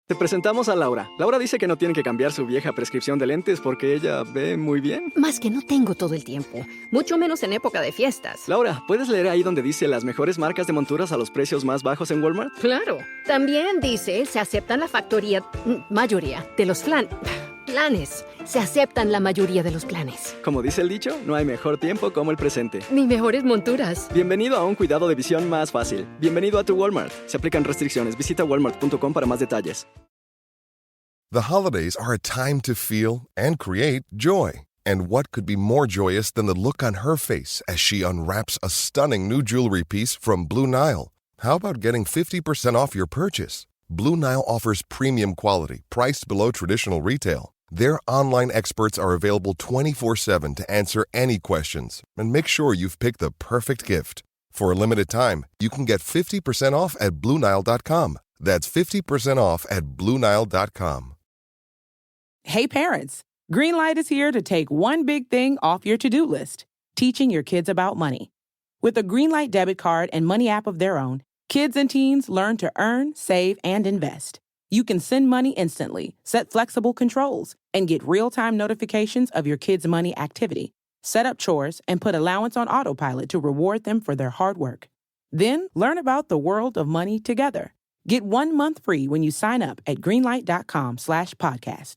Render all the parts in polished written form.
Te presentamos a Laura. Laura dice que no tiene que cambiar su vieja prescripción de lentes porque ella ve muy bien. Más que no tengo todo el tiempo, mucho menos en época de fiestas. Laura, ¿puedes leer ahí donde dice las mejores marcas de monturas a los precios más bajos en Walmart? Claro. También dice, se aceptan la mayoría de los planes. Se aceptan la mayoría de los planes. Como dice el dicho, no hay mejor tiempo como el presente. Ni mejores monturas. Bienvenido a un cuidado de visión más fácil. Bienvenido a tu Walmart. Se aplican restricciones. Visita walmart.com para más detalles. The holidays are a time to feel and create joy. And what could be more joyous than the look on her face as she unwraps a stunning new jewelry piece from Blue Nile? How about getting 50% off your purchase? Blue Nile offers premium quality, priced below traditional retail. Their online experts are available 24/7 to answer any questions and make sure you've picked the perfect gift. For a limited time, you can get 50% off at BlueNile.com. That's 50% off at BlueNile.com. Hey parents, Greenlight is here to take one big thing off your to-do list, teaching your kids about money. With a Greenlight debit card and money app of their own, kids and teens learn to earn, save, and invest. You can send money instantly, set flexible controls, and get real-time notifications of your kids' money activity. Set up chores and put allowance on autopilot to reward them for their hard work. Then learn about the world of money together. Get 1 month free when you sign up at greenlight.com/podcast.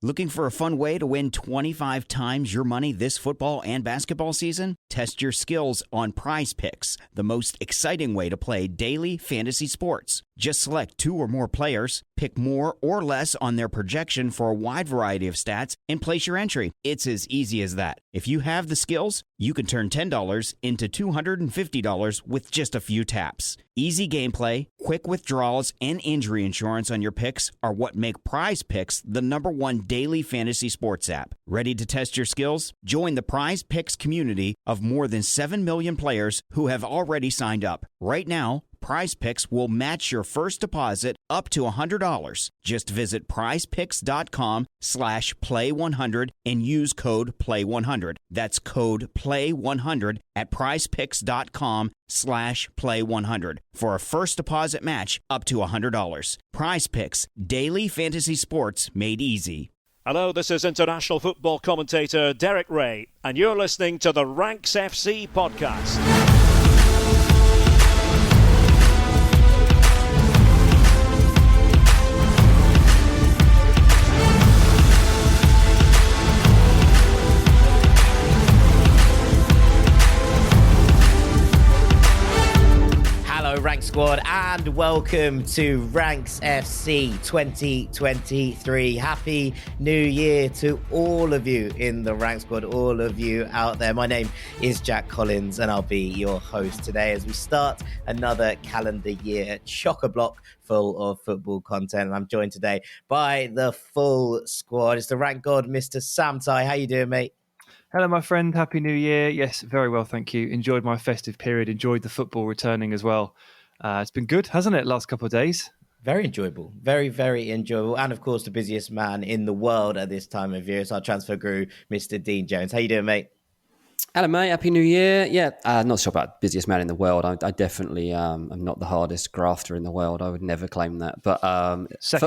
Looking for a fun way to win 25 times your money this football and basketball season? Test your skills on Prize Picks, the most exciting way to play daily fantasy sports. Just select 2 or more players, pick more or less on their projection for a wide variety of stats, and place your entry. It's as easy as that. If you have the skills, you can turn $10 into $250 with just a few taps. Easy gameplay, quick withdrawals, and injury insurance on your picks are what make Prize Picks the #1 daily fantasy sports app. Ready to test your skills? Join the Prize Picks community of more than 7 million players who have already signed up. Right now, Prize Picks will match your first deposit up to $100. Just visit prizepicks.com/play100 and use code PLAY100. That's code PLAY100 at prizepicks.com/play100 for a first deposit match up to $100. Prize Picks, daily fantasy sports made easy. Hello, this is international football commentator Derek Ray, and you're listening to the Ranks FC podcast. Rank Squad, and welcome to Ranks FC 2023. Happy New Year to all of you in the Rank Squad, all of you out there. My name is Jack Collins and I'll be your host today as we start another calendar year chock-a-block full of football content. And I'm joined today by the full squad. It's the Rank God, Mr. Sam Tai. How you doing, mate? Hello, my friend. Happy New Year. Yes, very well, thank you. Enjoyed my festive period. Enjoyed the football returning as well. It's been good, hasn't it, last couple of days? Very enjoyable. Very, very enjoyable. And, of course, the busiest man in the world at this time of year is our transfer guru, Mr. Dean Jones. How you doing, mate? Hello, mate. Happy New Year. Yeah, not sure about busiest man in the world. I definitely am not the hardest grafter in the world. I would never claim that. But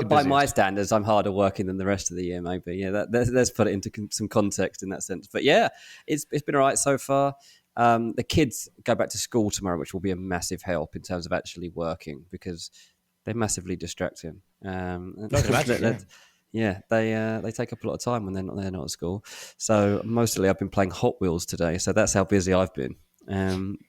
by my standards, I'm harder working than the rest of the year, maybe. Yeah, let's put it into some context in that sense. But yeah, it's been all right so far. The kids go back to school tomorrow, which will be a massive help in terms of actually working because they're massively distracting. Yeah, they take up a lot of time when they're not at school. So mostly I've been playing Hot Wheels today. So that's how busy I've been.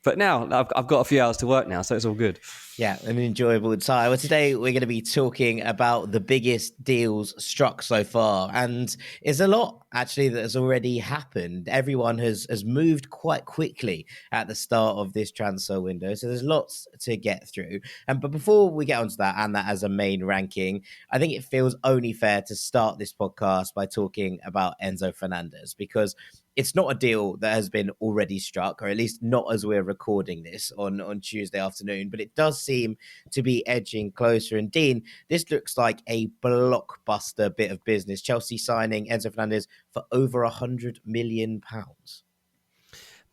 But now I've got a few hours to work now, so it's all good. Yeah, an enjoyable time. Well, today we're going to be talking about the biggest deals struck so far. And it's a lot, actually, that has already happened. Everyone has moved quite quickly at the start of this transfer window. So there's lots to get through. But before we get onto that, and that as a main ranking, I think it feels only fair to start this podcast by talking about Enzo Fernandez, because it's not a deal that has been already struck, or at least not as we're recording this on Tuesday afternoon, but it does seem to be edging closer. And Dean, this looks like a blockbuster bit of business. Chelsea signing Enzo Fernandez for over £100 million.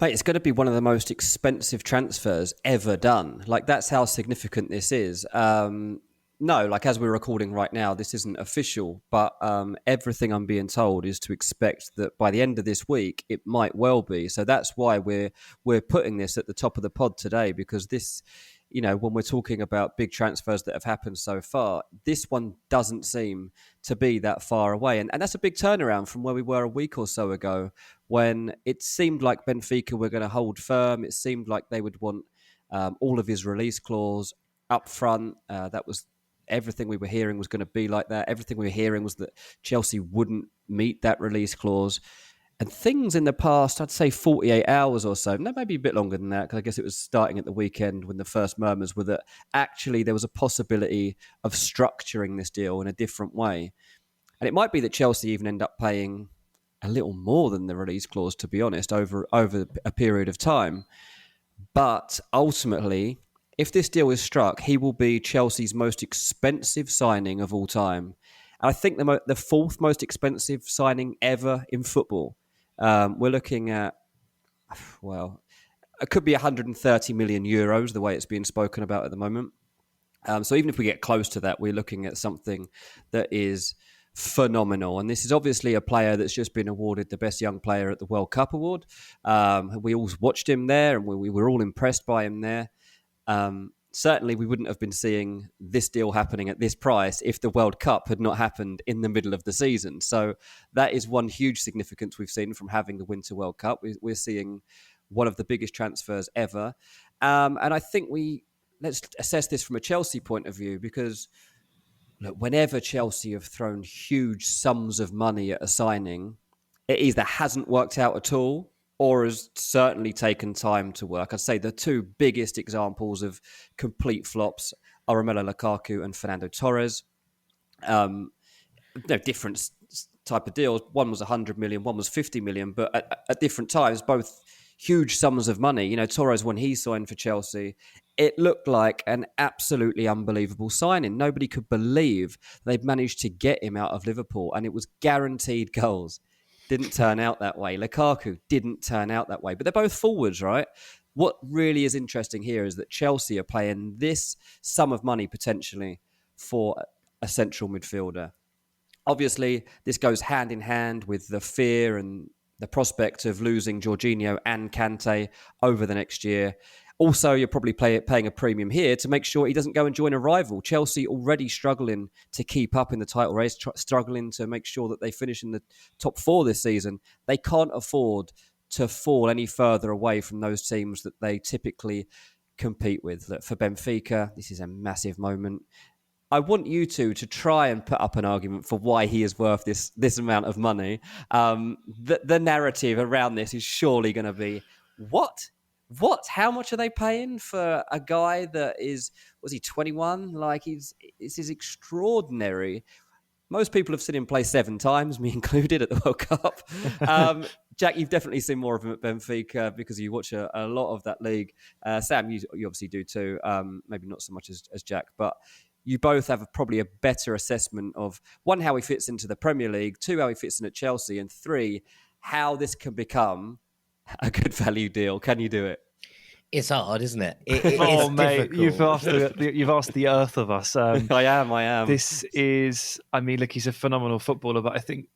Mate, it's going to be one of the most expensive transfers ever done. Like, that's how significant this is. no, like as we're recording right now, this isn't official, but everything I'm being told is to expect that by the end of this week, it might well be. So that's why we're putting this at the top of the pod today, because this, when we're talking about big transfers that have happened so far, this one doesn't seem to be that far away. And that's a big turnaround from where we were a week or so ago, when it seemed like Benfica were going to hold firm. It seemed like they would want all of his release clause up front. That was everything we were hearing was going to be like that. Everything we were hearing was that Chelsea wouldn't meet that release clause. And things in the past, I'd say 48 hours or so, no, maybe a bit longer than that, because I guess it was starting at the weekend when the first murmurs were that actually there was a possibility of structuring this deal in a different way. And it might be that Chelsea even end up paying a little more than the release clause, to be honest, over a period of time. But ultimately, if this deal is struck, he will be Chelsea's most expensive signing of all time. And I think the fourth most expensive signing ever in football. We're looking at, well, it could be 130 million euros, the way it's being spoken about at the moment. So even if we get close to that, we're looking at something that is phenomenal. And this is obviously a player that's just been awarded the Best Young Player at the World Cup award. We all watched him there, and we were all impressed by him there. Certainly, we wouldn't have been seeing this deal happening at this price if the World Cup had not happened in the middle of the season. So that is one huge significance we've seen from having the Winter World Cup. We're seeing one of the biggest transfers ever. And I think let's assess this from a Chelsea point of view, because look, whenever Chelsea have thrown huge sums of money at a signing, it either hasn't worked out at all or has certainly taken time to work. I'd say the two biggest examples of complete flops are Romelu Lukaku and Fernando Torres. Different type of deals. One was 100 million, one was 50 million, but at different times, both huge sums of money. Torres, when he signed for Chelsea, it looked like an absolutely unbelievable signing. Nobody could believe they'd managed to get him out of Liverpool, and it was guaranteed goals. Didn't turn out that way. Lukaku didn't turn out that way. But they're both forwards, right? What really is interesting here is that Chelsea are paying this sum of money potentially for a central midfielder. Obviously, this goes hand in hand with the fear and the prospect of losing Jorginho and Kante over the next year. Also, you're probably paying a premium here to make sure he doesn't go and join a rival. Chelsea already struggling to keep up in the title race, struggling to make sure that they finish in the top four this season. They can't afford to fall any further away from those teams that they typically compete with. Look, for Benfica, this is a massive moment. I want you two to try and put up an argument for why he is worth this amount of money. The narrative around this is surely going to be, what? How much are they paying for a guy that was he 21? This is extraordinary. Most people have seen him play 7 times, me included, at the World Cup. Jack, you've definitely seen more of him at Benfica because you watch a lot of that league. Sam, you obviously do too. Maybe not so much as Jack, but you both have probably a better assessment of, 1, how he fits into the Premier League, 2, how he fits in at Chelsea, and 3, how this can become a good value deal. Can you do it? It's hard, isn't it? Oh, mate, you've asked the earth of us. I am. This is, look, he's a phenomenal footballer, but I think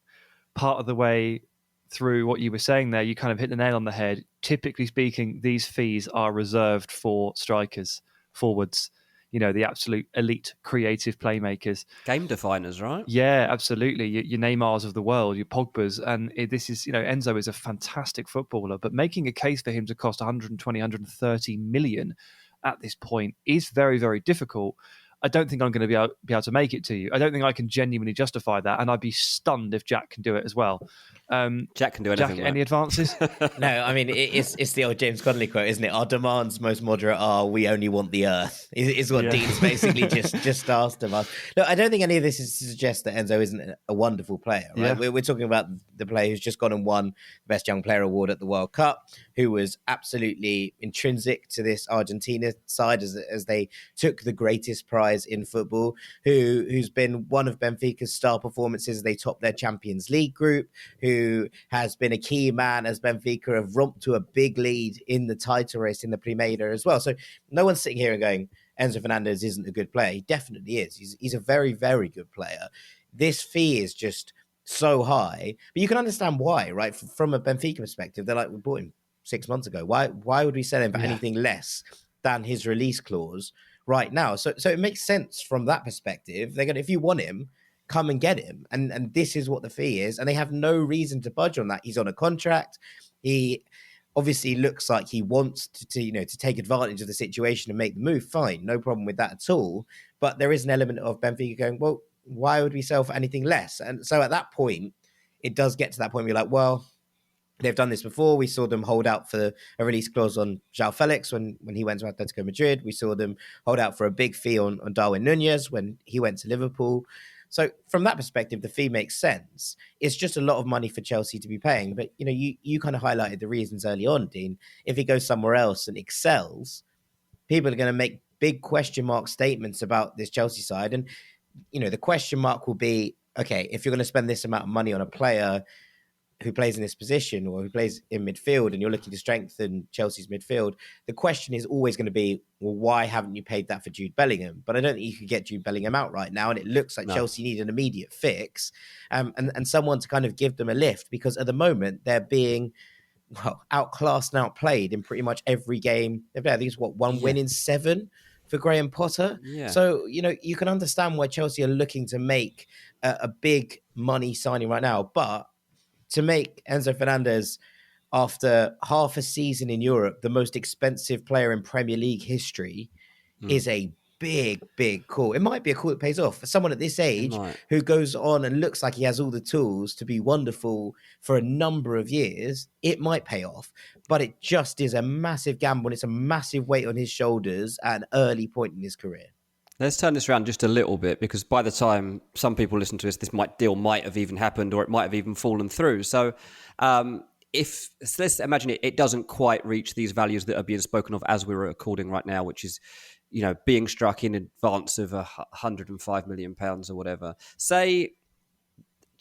part of the way through what you were saying there, you kind of hit the nail on the head. Typically speaking, these fees are reserved for strikers, forwards, the absolute elite creative playmakers. Game definers, right? Yeah, absolutely. Your Neymars of the world, your Pogbas. And this is, Enzo is a fantastic footballer, but making a case for him to cost 120, 130 million at this point is very, very difficult. I don't think I'm going to be able to make it to you. I don't think I can genuinely justify that. And I'd be stunned if Jack can do it as well. Jack can do anything. Jack, any advances? No, it's the old James Connolly quote, isn't it? Our demands most moderate are, we only want the earth, is what Dean's basically just asked of us. Look, I don't think any of this is to suggest that Enzo isn't a wonderful player, right? Yeah. We're talking about the player who's just gone and won the Best Young Player award at the World Cup, who was absolutely intrinsic to this Argentina side as they took the greatest prize in football, who's been one of Benfica's star performances as they topped their Champions League group, who has been a key man as Benfica have romped to a big lead in the title race in the Primera as well. So no one's sitting here and going, Enzo Fernandez isn't a good player. He definitely is. He's a very, very good player. This fee is just so high, but you can understand why, right? From a Benfica perspective, they're like, we bought him 6 months ago. Why would we sell him for anything less than his release clause right now? So it makes sense from that perspective. They're gonna, if you want him, come and get him, and this is what the fee is, and they have no reason to budge on that. He's on a contract. He obviously looks like he wants to take advantage of the situation and make the move. Fine, no problem with that at all. But there is an element of Benfica going, well, why would we sell for anything less? And so at that point, it does get to that point where you're like, well, they've done this before. We saw them hold out for a release clause on João Felix when he went to Atletico Madrid. We saw them hold out for a big fee on Darwin Núñez when he went to Liverpool. So from that perspective, the fee makes sense. It's just a lot of money for Chelsea to be paying. But, you kind of highlighted the reasons early on, Dean. If he goes somewhere else and excels, people are going to make big question mark statements about this Chelsea side. And, the question mark will be, okay, if you're going to spend this amount of money on a player who plays in this position or who plays in midfield and you're looking to strengthen Chelsea's midfield, the question is always going to be, well, why haven't you paid that for Jude Bellingham? But I don't think you could get Jude Bellingham out right now. And it looks like Chelsea need an immediate fix and someone to kind of give them a lift, because at the moment they're being outclassed and outplayed in pretty much every game. I think it's one win in 7 for Graham Potter. Yeah. So, you can understand why Chelsea are looking to make a big money signing right now. But to make Enzo Fernandez, after half a season in Europe, the most expensive player in Premier League history is a big, big call. It might be a call that pays off. For someone at this age who goes on and looks like he has all the tools to be wonderful for a number of years, it might pay off. But it just is a massive gamble, and it's a massive weight on his shoulders at an early point in his career. Let's turn this around just a little bit, because by the time some people listen to this deal might have even happened, or it might have even fallen through. So let's imagine it doesn't quite reach these values that are being spoken of as we're recording right now, which is, being struck in advance of £105 million or whatever. Say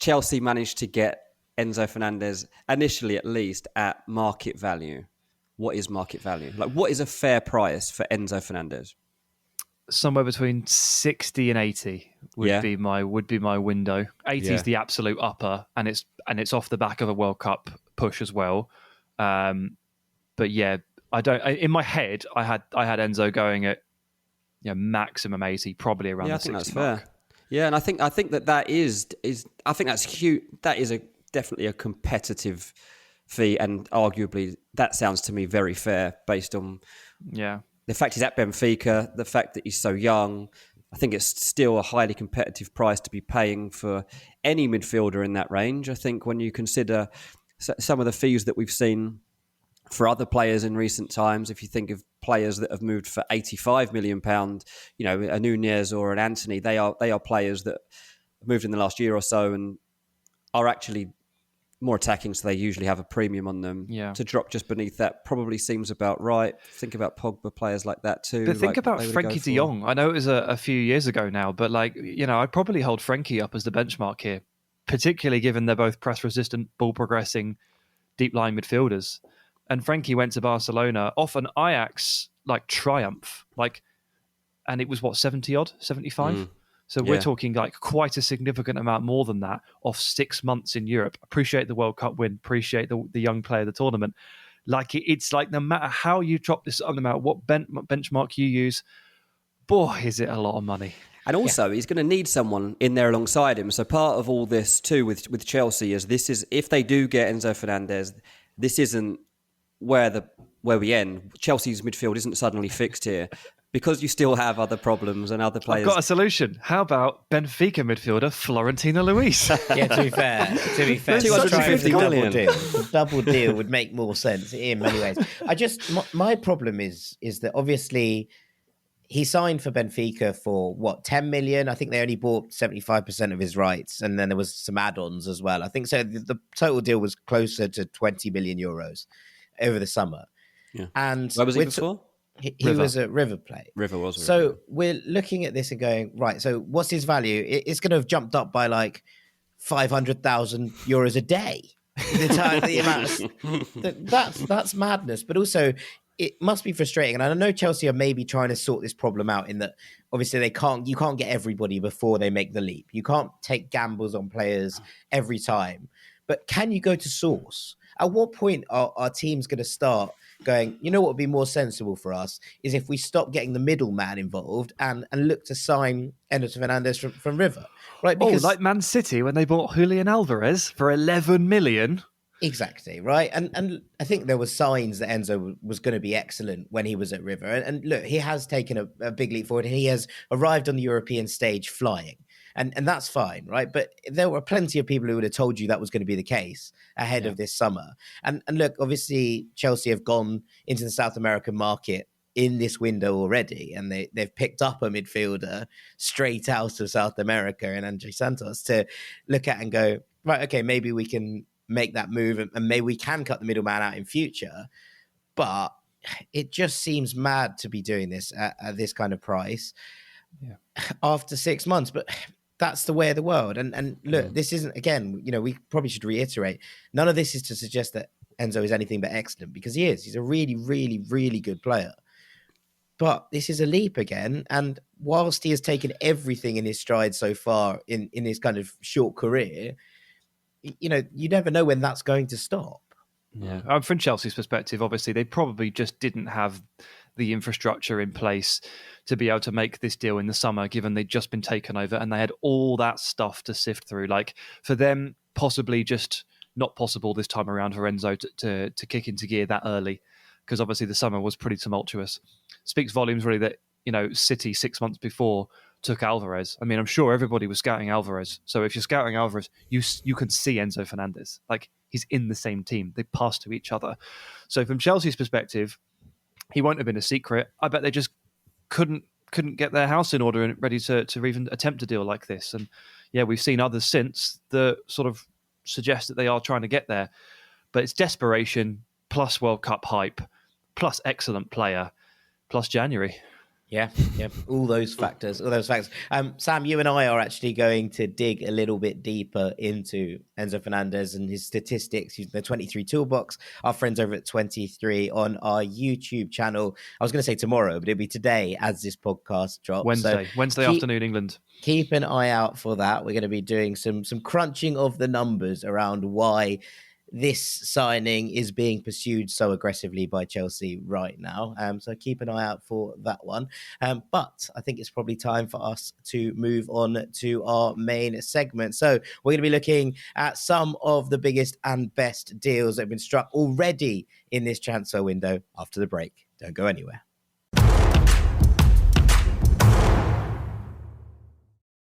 Chelsea managed to get Enzo Fernandez, initially at least, at market value. What is market value? Like, what is a fair price for Enzo Fernandez? Somewhere between 60 and 80 would be my window. 80 is the absolute upper, and it's off the back of a World Cup push as well. But yeah, in my head I had Enzo going at maximum 80, probably around the 60 that's mark. Fair. Yeah, and I think that is I think that's huge. That is definitely a competitive fee, and arguably that sounds to me very fair based on the fact he's at Benfica, the fact that he's so young. I think it's still a highly competitive price to be paying for any midfielder in that range. I think when you consider some of the fees that we've seen for other players in recent times, if you think of players that have moved for £85 million, a Núñez or an Antony, they are players that have moved in the last year or so and are actually more attacking, so they usually have a premium on them. Yeah. To drop just beneath that probably seems about right. Think about Pogba, players like that too. But think about Frenkie de Jong. I know it was a few years ago now, but I'd probably hold Frenkie up as the benchmark here, particularly given they're both press-resistant, ball-progressing, deep-line midfielders. And Frenkie went to Barcelona off an Ajax triumph, and it was 70-odd, 75? So we're talking quite a significant amount more than that off 6 months in Europe. Appreciate the World Cup win, appreciate the young player of the tournament. It's no matter how you drop this, no matter what benchmark you use, boy, is it a lot of money. And also, he's going to need someone in there alongside him. So part of all this too with Chelsea is if they do get Enzo Fernandez, this isn't where we end. Chelsea's midfield isn't suddenly fixed here, because you still have other problems and other players. I've got a solution. How about Benfica midfielder Florentino Luis? Yeah, to be fair, 250 million. The double deal would make more sense in many ways. My problem is that obviously he signed for Benfica for 10 million. I think they only bought 75% of his rights, and then there was some add-ons as well. I think so. The total deal was closer to 20 million euros over the summer. Yeah. And where was he before? He was at River Plate. River was. So we're looking at this and going, right, so what's his value? It's going to have jumped up by 500,000 euros a day. The amount that's madness. But also, it must be frustrating. And I know Chelsea are maybe trying to sort this problem out in that obviously you can't get everybody before they make the leap. You can't take gambles on players every time. But can you go to source? At what point are our teams going to start going, you know what would be more sensible for us is if we stop getting the middleman involved and look to sign Enzo Fernandez from River, right? Because, like Man City when they bought Julian Alvarez for 11 million. Exactly, right? And I think there were signs that Enzo was going to be excellent when he was at River. And look, he has taken a big leap forward and he has arrived on the European stage flying. And that's fine, right? But there were plenty of people who would have told you that was going to be the case ahead of this summer. And look, obviously, Chelsea have gone into the South American market in this window already, and they've picked up a midfielder straight out of South America and Andre Santos to look at and go, right, okay, maybe we can make that move and maybe we can cut the middleman out in future. But it just seems mad to be doing this at this kind of price after 6 months. But that's the way of the world. And look, this isn't, again, we probably should reiterate, none of this is to suggest that Enzo is anything but excellent, because he is. He's a really, really, really good player. But this is a leap again. And whilst he has taken everything in his stride so far in his kind of short career, you never know when that's going to stop. Yeah. From Chelsea's perspective, obviously, they probably just didn't have the infrastructure in place to be able to make this deal in the summer, given they'd just been taken over and they had all that stuff to sift through. Like, for them, possibly just not possible this time around for Enzo to kick into gear that early, because obviously the summer was pretty tumultuous. Speaks volumes, really, that, City 6 months before took Alvarez. I mean, I'm sure everybody was scouting Alvarez. So if you're scouting Alvarez, you can see Enzo Fernandez. Like, he's in the same team. They pass to each other. So from Chelsea's perspective, he won't have been a secret. I bet they just couldn't get their house in order and ready to even attempt a deal like this. And yeah, we've seen others since that sort of suggest that they are trying to get there. But it's desperation plus World Cup hype plus excellent player plus January. Yeah, all those factors. Sam, you and I are actually going to dig a little bit deeper into Enzo Fernandez and his statistics using the 23 Toolbox, our friends over at 23 on our YouTube channel. I was going to say tomorrow, but it'll be today as this podcast drops. Wednesday afternoon, England. Keep an eye out for that. We're going to be doing some crunching of the numbers around why this signing is being pursued so aggressively by Chelsea right now. So keep an eye out for that one. But I think it's probably time for us to move on to our main segment. So we're going to be looking at some of the biggest and best deals that have been struck already in this transfer window after the break. Don't go anywhere.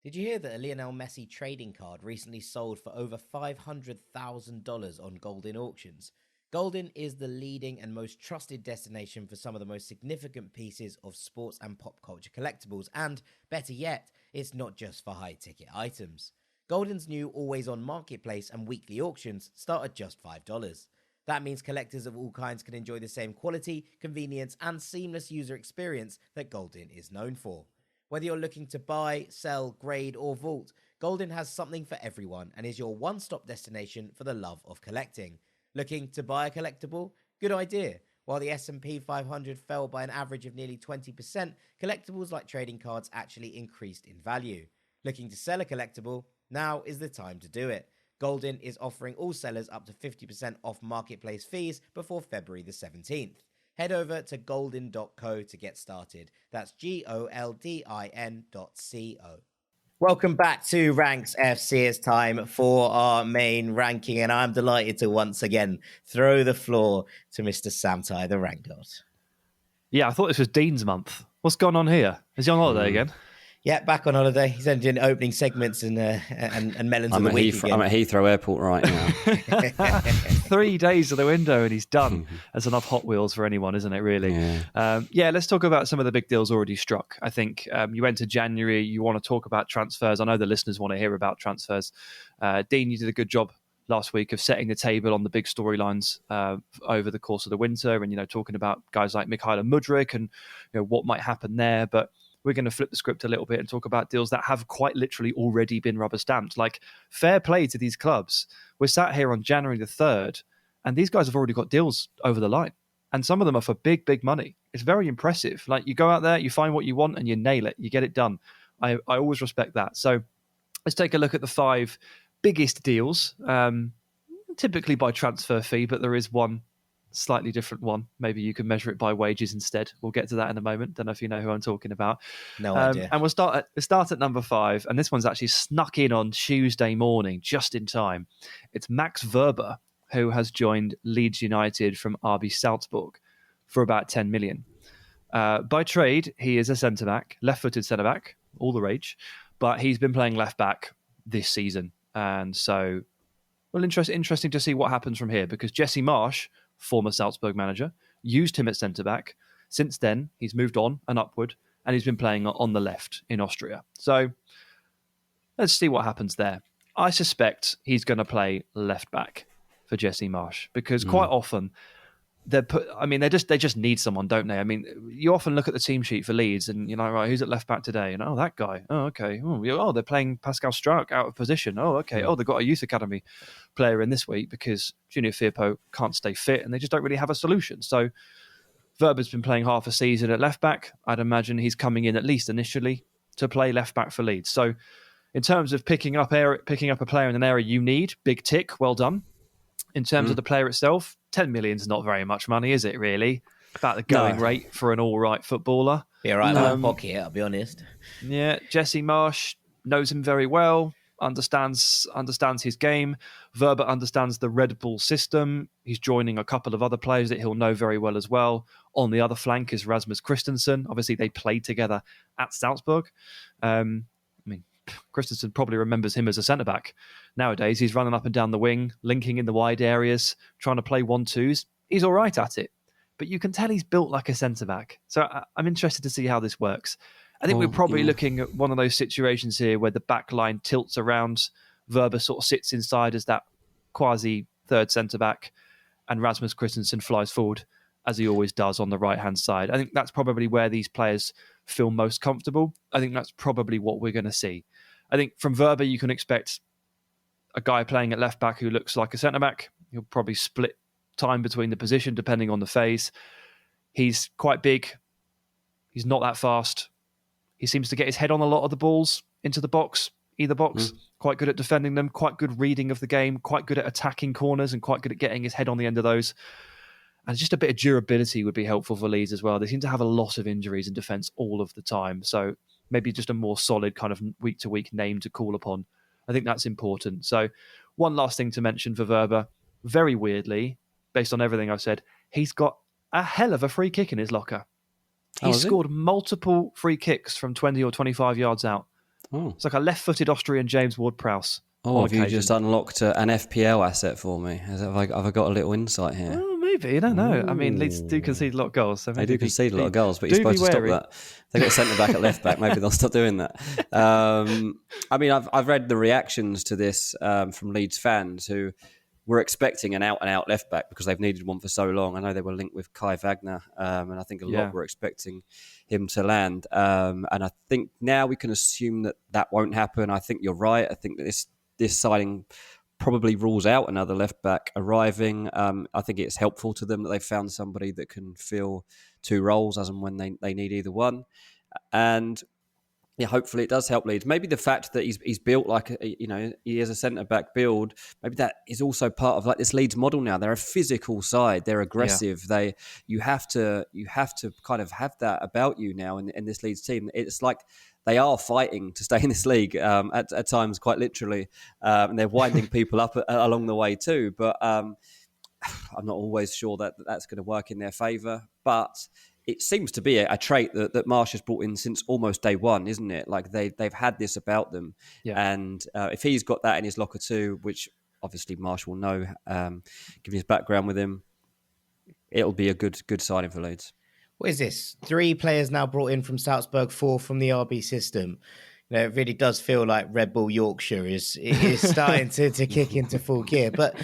Did you hear that a Lionel Messi trading card recently sold for over $500,000 on Goldin auctions? Goldin is the leading and most trusted destination for some of the most significant pieces of sports and pop culture collectibles. And better yet, it's not just for high-ticket items. Goldin's new always-on marketplace and weekly auctions start at just $5. That means collectors of all kinds can enjoy the same quality, convenience, and seamless user experience that Goldin is known for. Whether you're looking to buy, sell, grade, or vault, Goldin has something for everyone and is your one-stop destination for the love of collecting. Looking to buy a collectible? Good idea. While the S&P 500 fell by an average of nearly 20%, collectibles like trading cards actually increased in value. Looking to sell a collectible? Now is the time to do it. Goldin is offering all sellers up to 50% off marketplace fees before February the 17th. Head over to goldin.co to get started. That's GOLDIN.co. Welcome back to Ranks FC. It's time for our main ranking, and I'm delighted to once again throw the floor to Mr. Sam Tighe, the rank god. Yeah, I thought this was Dean's month. What's going on here? Is he on holiday again? Yeah, back on holiday. He's only doing opening segments and melons of the week again. I'm at Heathrow Airport right now. 3 days of the window and he's done. That's enough Hot Wheels for anyone, isn't it, really? Yeah. Let's talk about some of the big deals already struck. I think you enter January, you want to talk about transfers. I know the listeners want to hear about transfers. Dean, you did a good job last week of setting the table on the big storylines over the course of the winter and, talking about guys like Mikhailo Mudryk and what might happen there. But we're going to flip the script a little bit and talk about deals that have quite literally already been rubber stamped. Like, fair play to these clubs. We're sat here on January the 3rd, and these guys have already got deals over the line. And some of them are for big, big money. It's very impressive. Like, you go out there, you find what you want and you nail it. You get it done. I always respect that. So let's take a look at the 5 biggest deals, typically by transfer fee, but there is one slightly different one. Maybe you can measure it by wages instead. We'll get to that in a moment. Don't know if you know who I'm talking about. No idea. And we'll start at number 5, and this one's actually snuck in on Tuesday morning, just in time. It's Max Wöber, who has joined Leeds United from RB Salzburg for about 10 million. By trade, he is a centre-back, left-footed centre-back, all the rage, but he's been playing left-back this season. And so, well, interesting to see what happens from here, because Jesse Marsch, former Salzburg manager, used him at centre-back. Since then, he's moved on and upward, and he's been playing on the left in Austria. So let's see what happens there. I suspect he's going to play left-back for Jesse Marsch, because quite often they just need someone, don't they? I mean, you often look at the team sheet for Leeds and you're like, right, who's at left back today? And that guy. Oh, okay. Oh, they're playing Pascal Struijk out of position. Oh, okay. Oh, they've got a youth academy player in this week because Junior Firpo can't stay fit and they just don't really have a solution. So Wöber's been playing half a season at left back. I'd imagine he's coming in at least initially to play left back for Leeds. So in terms of picking up a player in an area you need, big tick, well done. In terms of the player itself, 10 million is not very much money, is it, really? About the going rate for an all-right footballer. Yeah, right in my pocket, I'll be honest. Yeah, Jesse Marsch knows him very well, understands his game. Wöber understands the Red Bull system. He's joining a couple of other players that he'll know very well as well. On the other flank is Rasmus Christensen. Obviously, they played together at Salzburg. Christensen probably remembers him as a centre-back. Nowadays, he's running up and down the wing, linking in the wide areas, trying to play 1-2s. He's all right at it. But you can tell he's built like a centre-back. So I'm interested to see how this works. I think we're probably looking at one of those situations here where the back line tilts around. Wöber sort of sits inside as that quasi-third centre-back, and Rasmus Christensen flies forward, as he always does on the right-hand side. I think that's probably where these players feel most comfortable. I think that's probably what we're going to see. I think from Wöber, you can expect a guy playing at left-back who looks like a centre-back. He'll probably split time between the position depending on the phase. He's quite big. He's not that fast. He seems to get his head on a lot of the balls into the box, either box. Quite good at defending them, quite good reading of the game, quite good at attacking corners and quite good at getting his head on the end of those. And just a bit of durability would be helpful for Leeds as well. They seem to have a lot of injuries in defence all of the time. So maybe just a more solid kind of week-to-week name to call upon. I think that's important. So one last thing to mention for Wöber. Very weirdly, based on everything I've said, he's got a hell of a free kick in his locker. He's scored multiple free kicks from 20 or 25 yards out. It's like a left-footed Austrian James Ward-Prowse. Have you just unlocked an FPL asset for me? Have I got a little insight here? Oh, maybe. I don't know. I mean, Leeds do concede a lot of goals. So they do concede a lot of goals, but you're supposed to stop that. They got a centre-back at left-back. Maybe they'll stop doing that. I mean, I've read the reactions to this from Leeds fans who were expecting an out-and-out left-back because they've needed one for so long. I know they were linked with Kai Wagner, and I think a lot were expecting him to land. And I think now we can assume that won't happen. I think you're right. I think that this signing probably rules out another left-back arriving. I think it's helpful to them that they've found somebody that can fill two roles as and when they need either one. And yeah, hopefully it does help Leeds. Maybe the fact that he's built like he has a centre-back build, maybe that is also part of like this Leeds model now. They're a physical side. They're aggressive. Yeah. You have to kind of have that about you now in this Leeds team. It's like they are fighting to stay in this league at times, quite literally, and they're winding people up along the way too. But I'm not always sure that that's going to work in their favour. But it seems to be a trait that Marsch has brought in since almost day one, isn't it? Like they've had this about them. Yeah. And if he's got that in his locker too, which obviously Marsch will know, given his background with him, it'll be a good signing for Leeds. What is this? 3 players now brought in from Salzburg, 4 from the RB system. You know, it really does feel like Red Bull Yorkshire is starting to kick into full gear. But,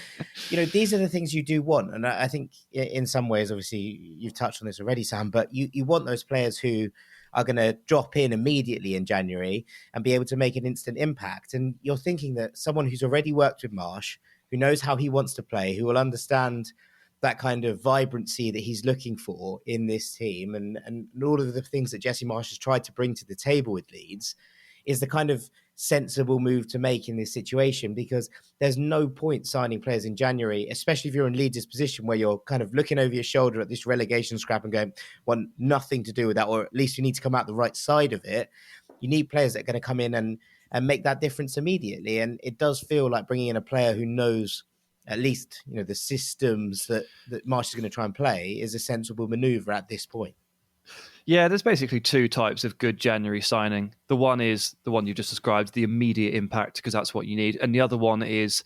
these are the things you do want. And I think in some ways, obviously, you've touched on this already, Sam, but you want those players who are going to drop in immediately in January and be able to make an instant impact. And you're thinking that someone who's already worked with Marsch, who knows how he wants to play, who will understand that kind of vibrancy that he's looking for in this team, and all of the things that Jesse Marsch has tried to bring to the table with Leeds, is the kind of sensible move to make in this situation, because there's no point signing players in January, especially if you're in Leeds' position where you're kind of looking over your shoulder at this relegation scrap and going, want nothing to do with that, or at least you need to come out the right side of it. You need players that are going to come in and make that difference immediately. And it does feel like bringing in a player who knows at least, the systems that Marsch is going to try and play is a sensible manoeuvre at this point. Yeah, there's basically two types of good January signing. The one is the one you just described, the immediate impact, because that's what you need. And the other one is,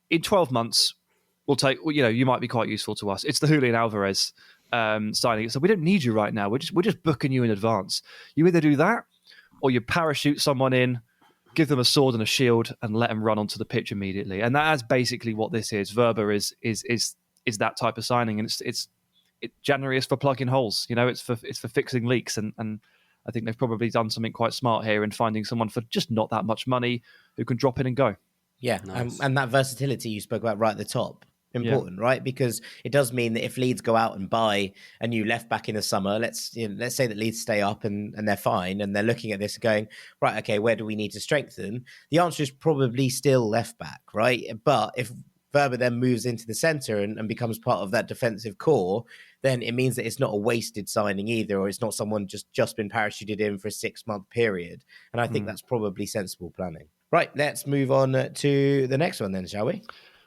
in 12 months, you might be quite useful to us. It's the Julian Alvarez signing. So we don't need you right now. We're just booking you in advance. You either do that, or you parachute someone in, give them a sword and a shield, and let them run onto the pitch immediately. And that's basically what this is. Wöber is that type of signing, and January is for plugging holes. It's for fixing leaks, and I think they've probably done something quite smart here in finding someone for just not that much money who can drop in and go. Yeah, nice. And that versatility you spoke about right at the top, important, right? Because it does mean that if Leeds go out and buy a new left back in the summer, let's say that Leeds stay up and they're fine, and they're looking at this and going, right, okay, where do we need to strengthen? The answer is probably still left back, right? But if Wöber then moves into the centre and becomes part of that defensive core, then it means that it's not a wasted signing either, or it's not someone just been parachuted in for a 6-month period. And I think that's probably sensible planning. Right, let's move on to the next one then, shall we?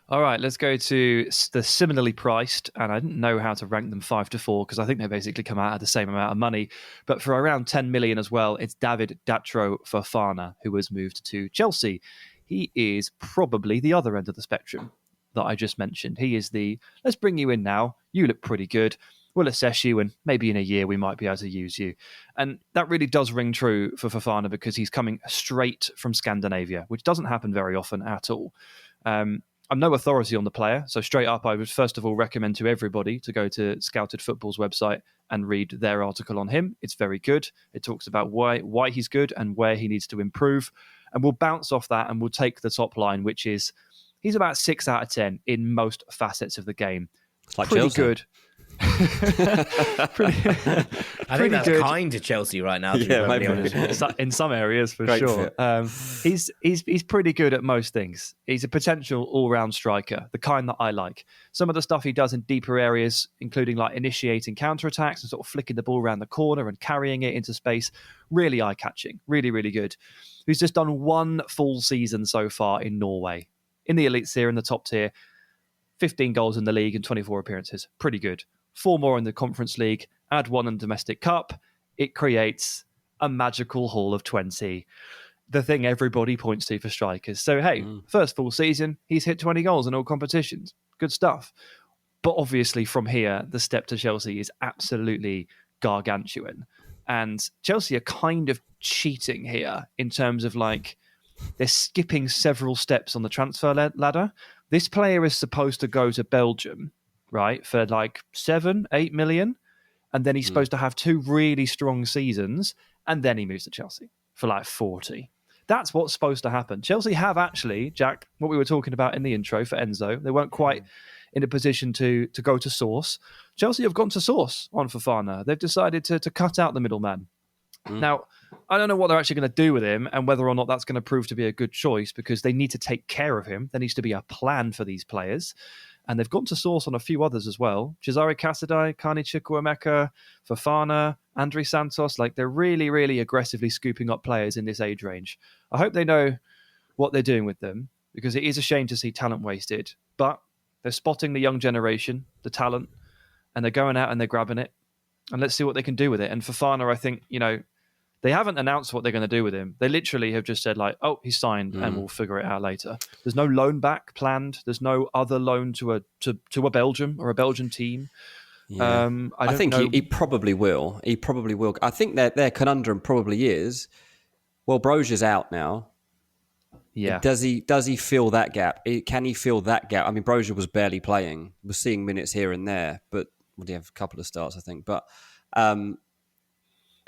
All right, let's go to the similarly priced, and I didn't know how to rank them 5 to 4 because I think they basically come out at the same amount of money. But for around 10 million as well, it's Datro Fofana, who has moved to Chelsea. He is probably the other end of the spectrum that I just mentioned. He is let's bring you in now. You look pretty good. We'll assess you, and maybe in a year we might be able to use you. And that really does ring true for Fofana because he's coming straight from Scandinavia, which doesn't happen very often at all. I'm no authority on the player, so straight up I would first of all recommend to everybody to go to Scouted Football's website and read their article on him. It's very good. It talks about why he's good and where he needs to improve. And we'll bounce off that and we'll take the top line, which is he's about 6 out of 10 in most facets of the game. It's like pretty Chelsea. Good. I think that's good. Kind to Chelsea right now. Yeah, maybe in some areas for Great sure. He's pretty good at most things. He's a potential all-round striker, the kind that I like. Some of the stuff he does in deeper areas, including like initiating counterattacks and sort of flicking the ball around the corner and carrying it into space, really eye-catching, really, really good. He's just done one full season so far in Norway, in the elite tier, in the top tier. 15 goals in the league and 24 appearances. Pretty good. 4 more in the Conference League, add 1 in Domestic Cup. It creates a magical haul of 20. The thing everybody points to for strikers. So, hey, first full season, he's hit 20 goals in all competitions. Good stuff. But obviously from here, the step to Chelsea is absolutely gargantuan. And Chelsea are kind of cheating here in terms of like, they're skipping several steps on the transfer ladder. This player is supposed to go to Belgium, right, for like 7-8 million. And then he's supposed to have 2 really strong seasons. And then he moves to Chelsea for like 40. That's what's supposed to happen. Chelsea have actually, Jack, what we were talking about in the intro for Enzo, they weren't quite in a position to go to source. Chelsea have gone to source on Fofana. They've decided to cut out the middleman. Now, I don't know what they're actually going to do with him and whether or not that's going to prove to be a good choice because they need to take care of him. There needs to be a plan for these players. And they've gone to source on a few others as well. Cesare Casadei, Carney Chukwuemeka, Fofana, Andre Santos. Like, they're really, really aggressively scooping up players in this age range. I hope they know what they're doing with them because it is a shame to see talent wasted. But they're spotting the young generation, the talent, and they're going out and they're grabbing it. And let's see what they can do with it. And Fofana, I think, they haven't announced what they're going to do with him. They literally have just said like, oh, he's signed and we'll figure it out later. There's no loan back planned. There's no other loan to a Belgium or a Belgian team. Yeah. I think he probably will. He probably will. I think their conundrum probably is, well, Brogier's out now. Yeah. Does he fill that gap? Can he fill that gap? I mean, Brogier was barely playing. Was seeing minutes here and there, but he have a couple of starts, I think. But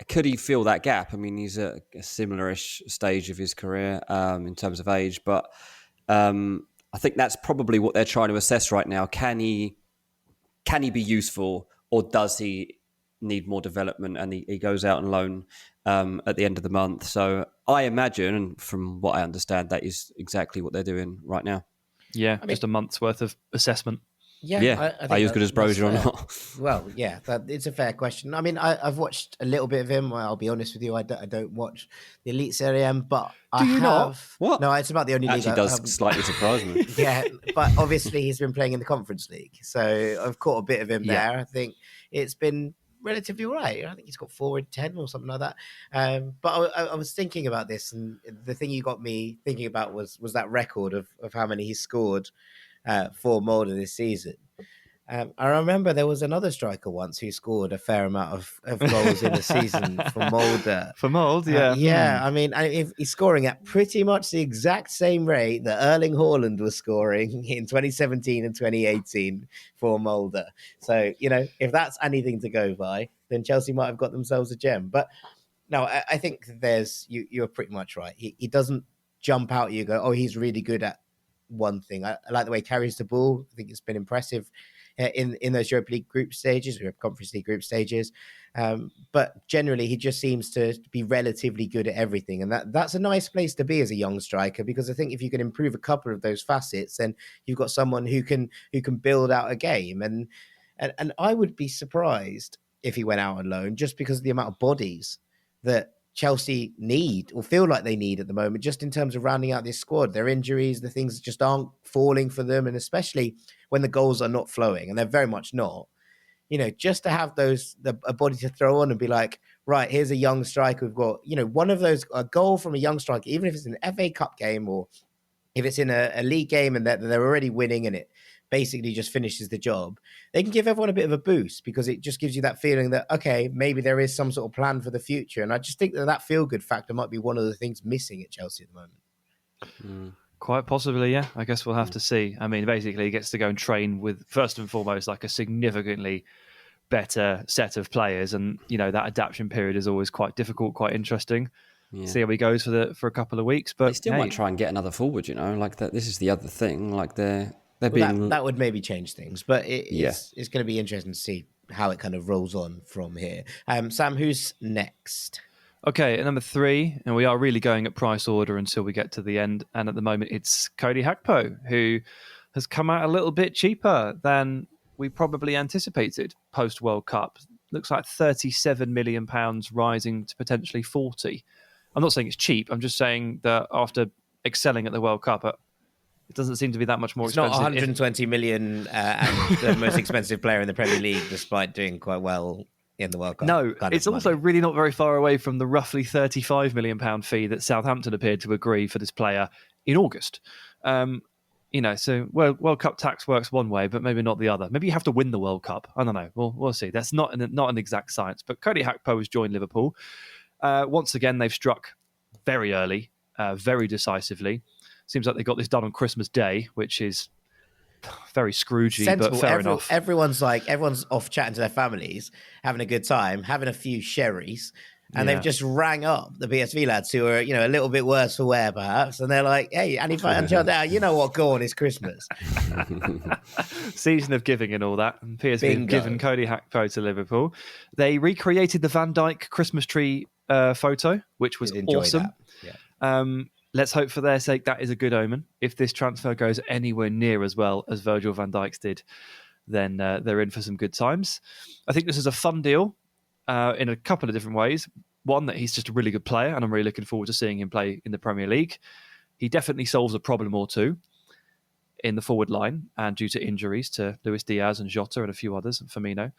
could he fill that gap? I mean, he's at a similar-ish stage of his career in terms of age, but I think that's probably what they're trying to assess right now. Can he can he be useful, or does he need more development? And he goes out on loan at the end of the month. So I imagine, and from what I understand, that is exactly what they're doing right now. Yeah, just a month's worth of assessment. Yeah, I are you as good as Brozier or not? Well, yeah, it's a fair question. I mean, I've watched a little bit of him. I'll be honest with you, I don't watch the Elite Serie A, but Do you not? What? No, it's about the only league. Actually, does slightly surprise me. Yeah, but obviously he's been playing in the Conference League, so I've caught a bit of him there. I think it's been relatively all right. I think he's got 4 in 10 or something like that. But I was thinking about this, and the thing you got me thinking about was that record of how many he scored for Molde this season. I remember there was another striker once who scored a fair amount of goals in the season for Molde. For Molde, yeah. Yeah, I mean, if he's scoring at pretty much the exact same rate that Erling Haaland was scoring in 2017 and 2018 for Molde. So, if that's anything to go by, then Chelsea might have got themselves a gem. But no, I think you're pretty much right. He doesn't jump out. You go, oh, he's really good at one thing. I like the way he carries the ball. I think it's been impressive in those Europa League group stages or Conference League group stages. But generally, he just seems to be relatively good at everything. And that's a nice place to be as a young striker, because I think if you can improve a couple of those facets, then you've got someone who can build out a game. And I would be surprised if he went out on loan, just because of the amount of bodies that Chelsea need or feel like they need at the moment, just in terms of rounding out this squad. Their injuries, the things just aren't falling for them, and especially when the goals are not flowing, and they're very much not. Just to have a body to throw on and be like, right, here's a young striker. We've got, one of those, a goal from a young striker, even if it's an FA Cup game or if it's in a league game and they're already winning and it basically just finishes the job, they can give everyone a bit of a boost, because it just gives you that feeling that, okay, maybe there is some sort of plan for the future. And I just think that feel-good factor might be one of the things missing at Chelsea at the moment. Quite possibly, yeah. I guess we'll have to see. I mean, basically, he gets to go and train with, first and foremost, like a significantly better set of players. And, that adaptation period is always quite difficult, quite interesting. Yeah. See how he goes for a couple of weeks. But they still might try and get another forward, like that. This is the other thing. Like that would maybe change things, but it's going to be interesting to see how it kind of rolls on from here. Sam, who's next? Okay, at number 3, and we are really going at price order until we get to the end. And at the moment, it's Cody Gakpo, who has come out a little bit cheaper than we probably anticipated post World Cup. Looks like £37 million rising to potentially 40. I'm not saying it's cheap. I'm just saying that after excelling at the World Cup, it doesn't seem to be that much more expensive. It's not 120 million and the most expensive player in the Premier League, despite doing quite well in the World Cup. No, it's also really not very far away from the roughly £35 million fee that Southampton appeared to agree for this player in August. So World Cup tax works one way, but maybe not the other. Maybe you have to win the World Cup. I don't know. We'll see. That's not an exact science. But Cody Gakpo has joined Liverpool. Once again, they've struck very early, very decisively. Seems like they got this done on Christmas Day, which is very Scroogey, sensible. But fair enough. Everyone's off chatting to their families, having a good time, having a few sherries, and they've just rang up the PSV lads who are, a little bit worse for wear, perhaps, and they're like, "Hey, Annie and you know what? Go on, it's Christmas." Season of giving and all that. And PSV have given Cody Gakpo to Liverpool. They recreated the Van Dijk Christmas tree photo, which was awesome. Yeah. Let's hope for their sake that is a good omen. If this transfer goes anywhere near as well as Virgil van Dijk's did, then they're in for some good times. I think this is a fun deal in a couple of different ways. One, that he's just a really good player, and I'm really looking forward to seeing him play in the Premier League. He definitely solves a problem or two in the forward line, and due to injuries to Luis Diaz and Jota and a few others, and Firmino.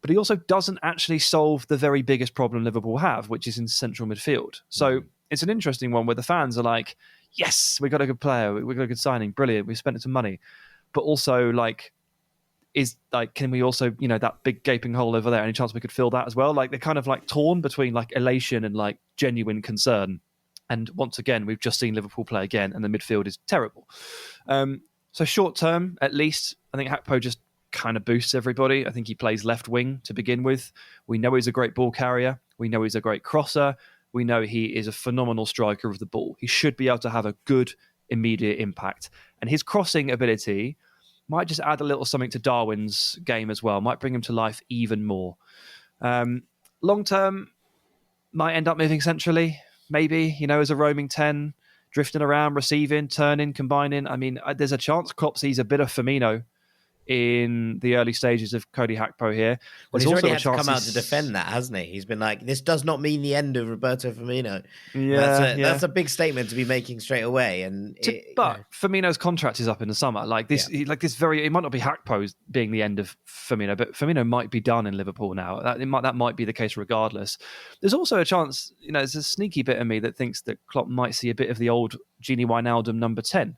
But he also doesn't actually solve the very biggest problem Liverpool have, which is in central midfield. So it's an interesting one where the fans are like, yes, we got a good player, we got a good signing, brilliant, we spent some money. But also, can we also, that big gaping hole over there, any chance we could fill that as well? They're kind of torn between elation and genuine concern. And once again, we've just seen Liverpool play again, and the midfield is terrible. So short term, at least, I think Gakpo just kind of boosts everybody. I think he plays left wing to begin with. We know he's a great ball carrier. We know he's a great crosser. We know he is a phenomenal striker of the ball. He should be able to have a good immediate impact. And his crossing ability might just add a little something to Darwin's game as well. Might bring him to life even more. Long term, might end up moving centrally, maybe, as a roaming 10, drifting around, receiving, turning, combining. I mean, there's a chance Klopp sees a bit of Firmino in the early stages of Cody Gakpo here. Well, he's already had to come out to defend that, hasn't he? He's been like, this does not mean the end of Roberto Firmino. That's a big statement to be making straight away. But Firmino's contract is up in the summer. Like this, it might not be Gakpo's being the end of Firmino, but Firmino might be done in Liverpool now. That might be the case regardless. There's also a chance, there's a sneaky bit of me that thinks that Klopp might see a bit of the old Gini Wijnaldum number 10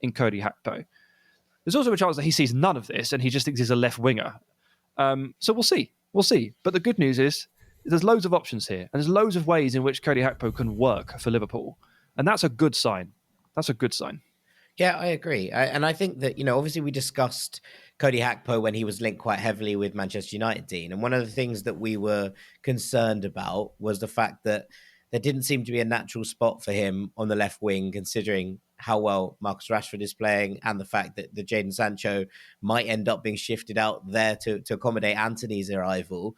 in Cody Gakpo. There's also a chance that he sees none of this and he just thinks he's a left winger. So we'll see. But the good news is there's loads of options here. And there's loads of ways in which Cody Gakpo can work for Liverpool. And that's a good sign. Yeah, I agree. And I think that, obviously we discussed Cody Gakpo when he was linked quite heavily with Manchester United, Dean. And one of the things that we were concerned about was the fact that there didn't seem to be a natural spot for him on the left wing, considering how well Marcus Rashford is playing and the fact that the Jadon Sancho might end up being shifted out there to accommodate Antony's arrival.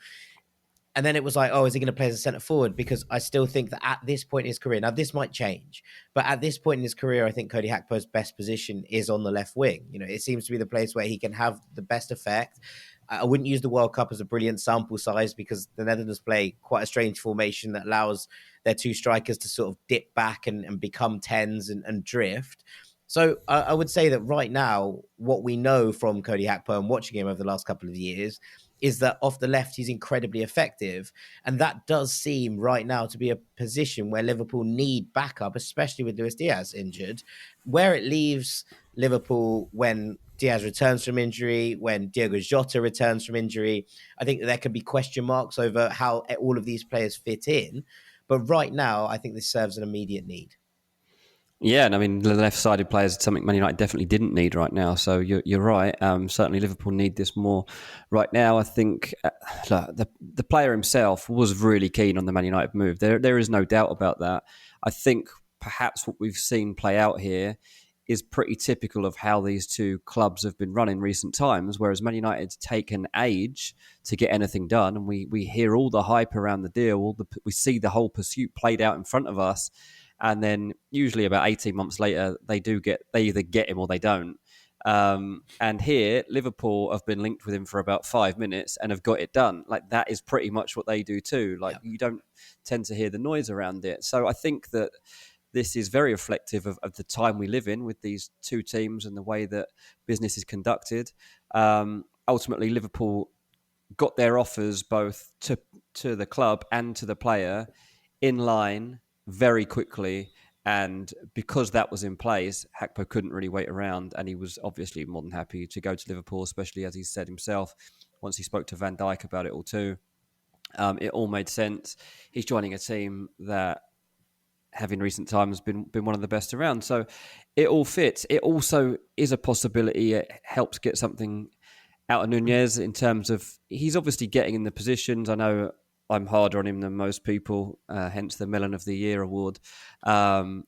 And then it was like, is he going to play as a centre forward? Because I still think that at this point in his career, now this might change, but at this point in his career, I think Cody Gakpo's best position is on the left wing. It seems to be the place where he can have the best effect. I wouldn't use the World Cup as a brilliant sample size because the Netherlands play quite a strange formation that allows their two strikers to sort of dip back and become 10s and drift. So I would say that right now, what we know from Cody Gakpo and watching him over the last couple of years is that off the left, he's incredibly effective. And that does seem right now to be a position where Liverpool need backup, especially with Luis Diaz injured. Where it leaves Liverpool when Diaz returns from injury, when Diogo Jota returns from injury, I think that there could be question marks over how all of these players fit in. But right now, I think this serves an immediate need. Yeah, and I mean, the left-sided players is something Man United definitely didn't need right now. So you're right. Certainly Liverpool need this more right now. I think the player himself was really keen on the Man United move. There is no doubt about that. I think perhaps what we've seen play out here is pretty typical of how these two clubs have been run in recent times, whereas Man United's taken age to get anything done, and we hear all the hype around the deal, we see the whole pursuit played out in front of us, and then usually about 18 months later, they either get him or they don't. And here, Liverpool have been linked with him for about 5 minutes and have got it done. Like, that is pretty much what they do too. You don't tend to hear the noise around it. So I think that this is very reflective of the time we live in with these two teams and the way that business is conducted. Ultimately, Liverpool got their offers both to the club and to the player in line very quickly. And because that was in place, Gakpo couldn't really wait around. And he was obviously more than happy to go to Liverpool, especially as he said himself, once he spoke to Van Dijk about it all too. It all made sense. He's joining a team that have in recent times been one of the best around. So it all fits. It also is a possibility. It helps get something out of Nunez in terms of he's obviously getting in the positions. I know I'm harder on him than most people, hence the Melon of the Year award. But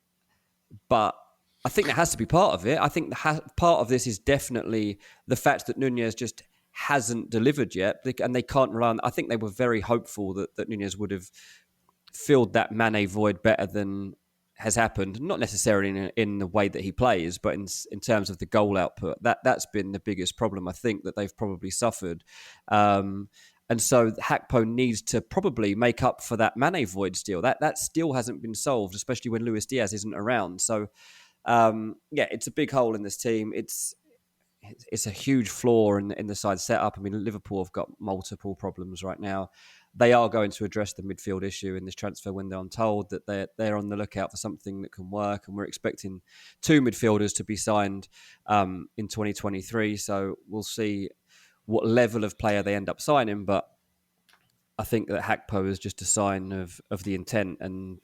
I think that has to be part of it. I think part of this is definitely the fact that Nunez just hasn't delivered yet, and they can't rely on. I think they were very hopeful that Nunez would have filled that Mane void better than has happened. Not necessarily in the way that he plays, but in terms of the goal output. That's been the biggest problem, I think, that they've probably suffered. And so Gakpo needs to probably make up for that Mane void still. That still hasn't been solved, especially when Luis Diaz isn't around. So, it's a big hole in this team. It's a huge flaw in the side setup. I mean, Liverpool have got multiple problems right now. They are going to address the midfield issue in this transfer window. I'm told that they're on the lookout for something that can work, and we're expecting 2 midfielders to be signed in 2023. So we'll see what level of player they end up signing. But I think that Gakpo is just a sign of the intent, and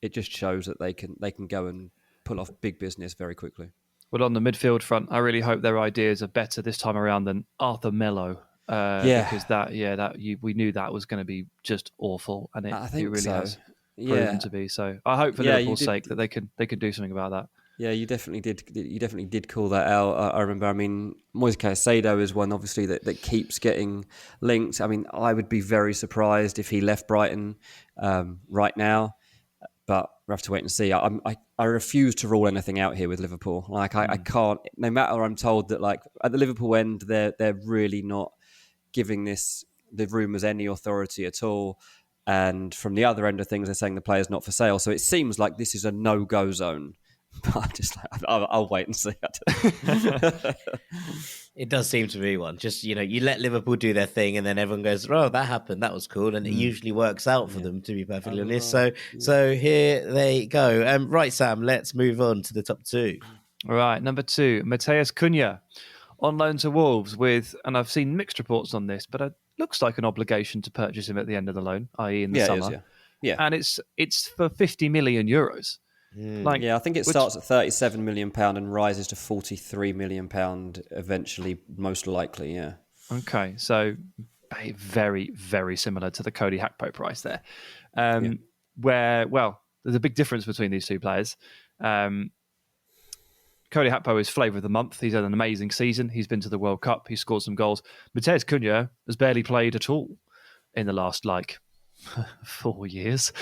it just shows that they can go and pull off big business very quickly. Well, on the midfield front, I really hope their ideas are better this time around than Arthur Melo. Because we knew that was going to be just awful, and it really has proven to be. So I hope for Liverpool's sake that they can do something about that. Yeah, you definitely did. You definitely did call that out. I remember. I mean, Moise Caicedo is one, obviously, that keeps getting linked. I mean, I would be very surprised if he left Brighton right now, but we have to wait and see. I refuse to rule anything out here with Liverpool. Like I can't. No matter, I'm told that like at the Liverpool end, they're really not giving the rumours any authority at all. And from the other end of things, they're saying the player's not for sale. So it seems like this is a no-go zone. But I'm just like, I'll wait and see. It does seem to be one. Just, you let Liverpool do their thing and then everyone goes, oh, that happened. That was cool. And it usually works out for them, to be perfectly honest. So here they go. Right, Sam, let's move on to the top two. All right, number 2, Matheus Cunha on loan to Wolves and I've seen mixed reports on this, but it looks like an obligation to purchase him at the end of the loan, i.e. in the summer. Yeah. And it's for 50 million euros. I think it starts at £37 million and rises to £43 million eventually, most likely, yeah. Okay, so very, very similar to the Cody Gakpo price there. Where, there's a big difference between these two players. Cody Gakpo is flavour of the month. He's had an amazing season. He's been to the World Cup. He's scored some goals. Matheus Cunha has barely played at all in the last, 4 years.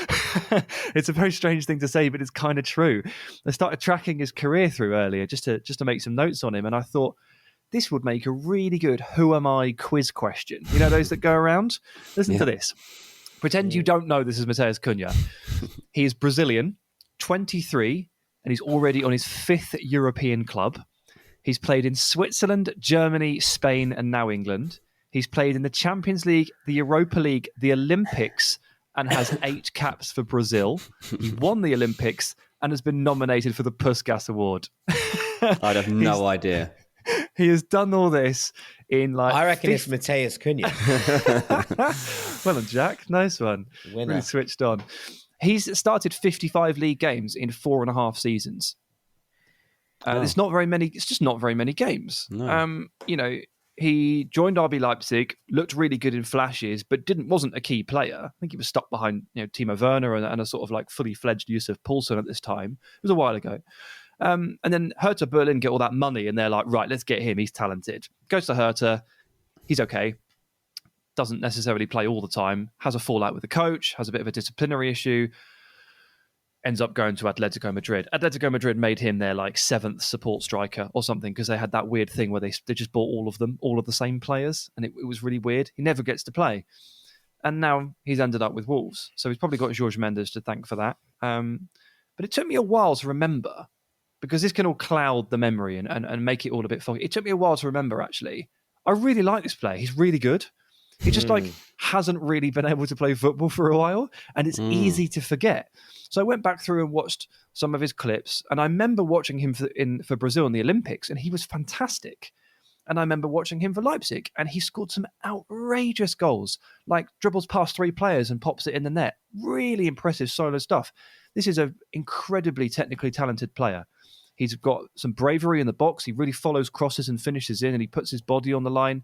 It's a very strange thing to say, but it's kind of true. I started tracking his career through earlier just to make some notes on him, and I thought this would make a really good "Who am I?" quiz question. You know those that go around? Listen to this. Pretend you don't know this is Matheus Cunha. He is Brazilian, 23, and he's already on his 5th European club. He's played in Switzerland, Germany, Spain, and now England. He's played in the Champions League, the Europa League, the Olympics, and has 8 caps for Brazil. He won the Olympics and has been nominated for the Puskas Award. I'd have no idea. He has done all this in I reckon it's Matheus Cunha. Well done, Jack. Nice one. Winner. Really switched on. He's started 55 league games in 4.5 seasons. It's not very many. It's just not very many games. No. He joined RB Leipzig, looked really good in flashes, but wasn't a key player. I think he was stuck behind Timo Werner and a sort of fully fledged Yusuf Poulsen at this time. It was a while ago. And then Hertha Berlin get all that money and they're like, right, let's get him. He's talented. Goes to Hertha. He's okay. Doesn't necessarily play all the time. Has a fallout with the coach. Has a bit of a disciplinary issue. Ends up going to Atletico Madrid. Atletico Madrid made him their 7th support striker or something because they had that weird thing where they just bought all of the same players, and it was really weird. He never gets to play. And now he's ended up with Wolves. So he's probably got Jorge Mendes to thank for that. But it took me a while to remember, because this can all cloud the memory and make it all a bit foggy. It took me a while to remember, actually. I really like this player. He's really good. He just hasn't really been able to play football for a while, and it's easy to forget. So I went back through and watched some of his clips, and I remember watching him for Brazil in the Olympics, and he was fantastic. And I remember watching him for Leipzig, and he scored some outrageous goals, dribbles past 3 players and pops it in the net. Really impressive solo stuff. This is an incredibly technically talented player. He's got some bravery in the box. He really follows crosses and finishes in, and he puts his body on the line.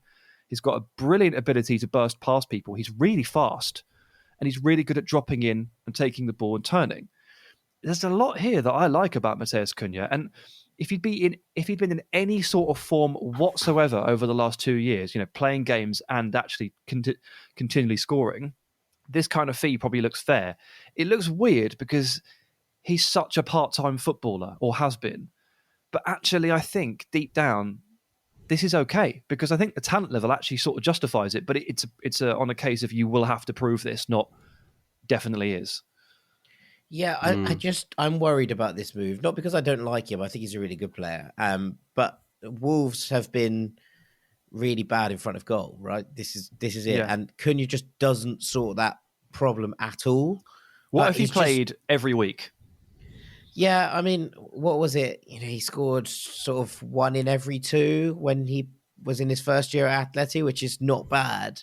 He's got a brilliant ability to burst past people. He's really fast, and he's really good at dropping in and taking the ball and turning. There's a lot here that I like about Matheus Cunha, and if he'd been in any sort of form whatsoever over the last 2 years, playing games and actually continually scoring, this kind of fee probably looks fair. It looks weird because he's such a part-time footballer, or has been, but actually I think deep down this is okay, because I think the talent level actually sort of justifies it, but it's on a case of you will have to prove this, not definitely is. Yeah, I'm worried about this move, not because I don't like him. I think he's a really good player. But Wolves have been really bad in front of goal, right? This is it. Yeah. And Cunha just doesn't sort that problem at all. What if he played every week? Yeah, I mean, what was it? He scored sort of 1 in every 2 when he was in his first year at Atleti, which is not bad.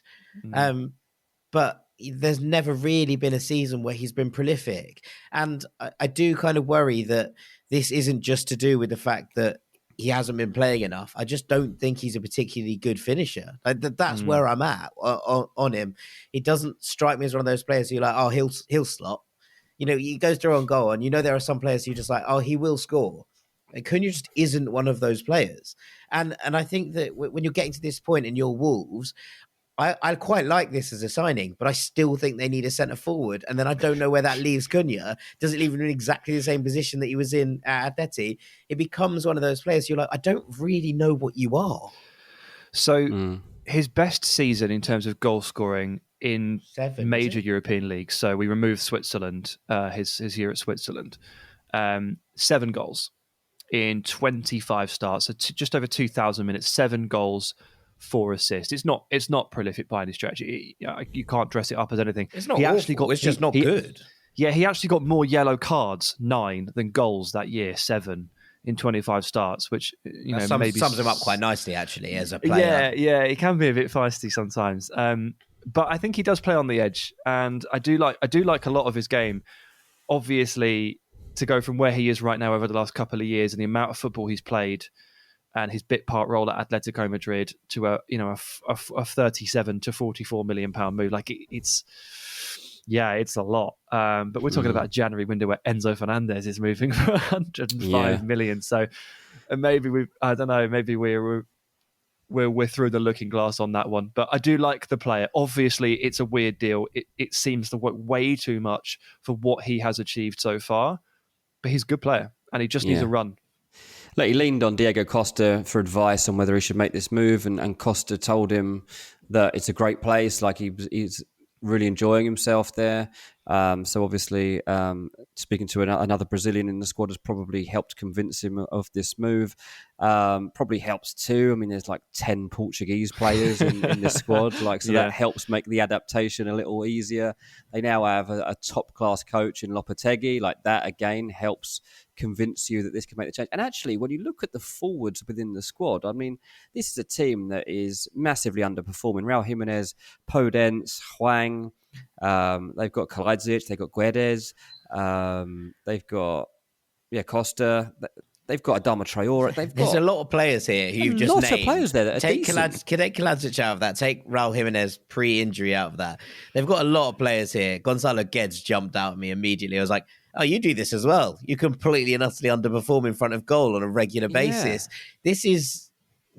But there's never really been a season where he's been prolific. And I do kind of worry that this isn't just to do with the fact that he hasn't been playing enough. I just don't think he's a particularly good finisher. That's where I'm at on him. He doesn't strike me as one of those players who you're like, oh, he'll slot. He goes through on goal, and there are some players who just like, oh, he will score. Cunha just isn't one of those players. And I think that when you're getting to this point in your Wolves, I quite like this as a signing, but I still think they need a centre forward. And then I don't know where that leaves Cunha. Does it leave him in exactly the same position that he was in at Atleti? It becomes one of those players you're like, I don't really know what you are. So his best season in terms of goal scoring in major European leagues. So we removed Switzerland, his year at Switzerland. 7 goals in 25 starts, so just over 2,000 minutes, 7 goals, 4 assists. It's not prolific by any stretch. You can't dress it up as anything. It's not awful. It's just not good. Yeah, he actually got more yellow cards, 9, than goals that year, 7 in 25 starts, which maybe sums him up quite nicely actually as a player. Yeah, he can be a bit feisty sometimes. But I think he does play on the edge, and I do like a lot of his game. Obviously, to go from where he is right now over the last couple of years and the amount of football he's played and his bit part role at Atletico Madrid to a 37 to 44 million pound move, like it's a lot. But we're talking about a January window where Enzo Fernandez is moving for 105 million. So maybe we're through the looking glass on that one. But I do like the player. Obviously, it's a weird deal. It seems to work way too much for what he has achieved so far. But he's a good player, and he just needs a run. Look, he leaned on Diego Costa for advice on whether he should make this move, and Costa told him that it's a great place, like he's really enjoying himself there. So obviously, speaking to another Brazilian in the squad has probably helped convince him of this move. Probably helps too. I mean, there's like 10 Portuguese players in this squad, that helps make the adaptation a little easier. They now have a top-class coach in Lopetegui. Like that again helps convince you that this can make the change. And actually, when you look at the forwards within the squad, I mean, this is a team that is massively underperforming. Raul Jimenez, Podence, Hwang. They've got Kalajdzic, they've got Guedes, they've got Costa, they've got Adama Traore. There's a lot of players here who you've just named. Lots of players there that are take decent. Kalajdzic out of that. Take Raul Jimenez pre-injury out of that. They've got a lot of players here. Gonzalo Guedes jumped out at me immediately. I was like, oh, you do this as well. You completely and utterly underperform in front of goal on a regular basis. This is...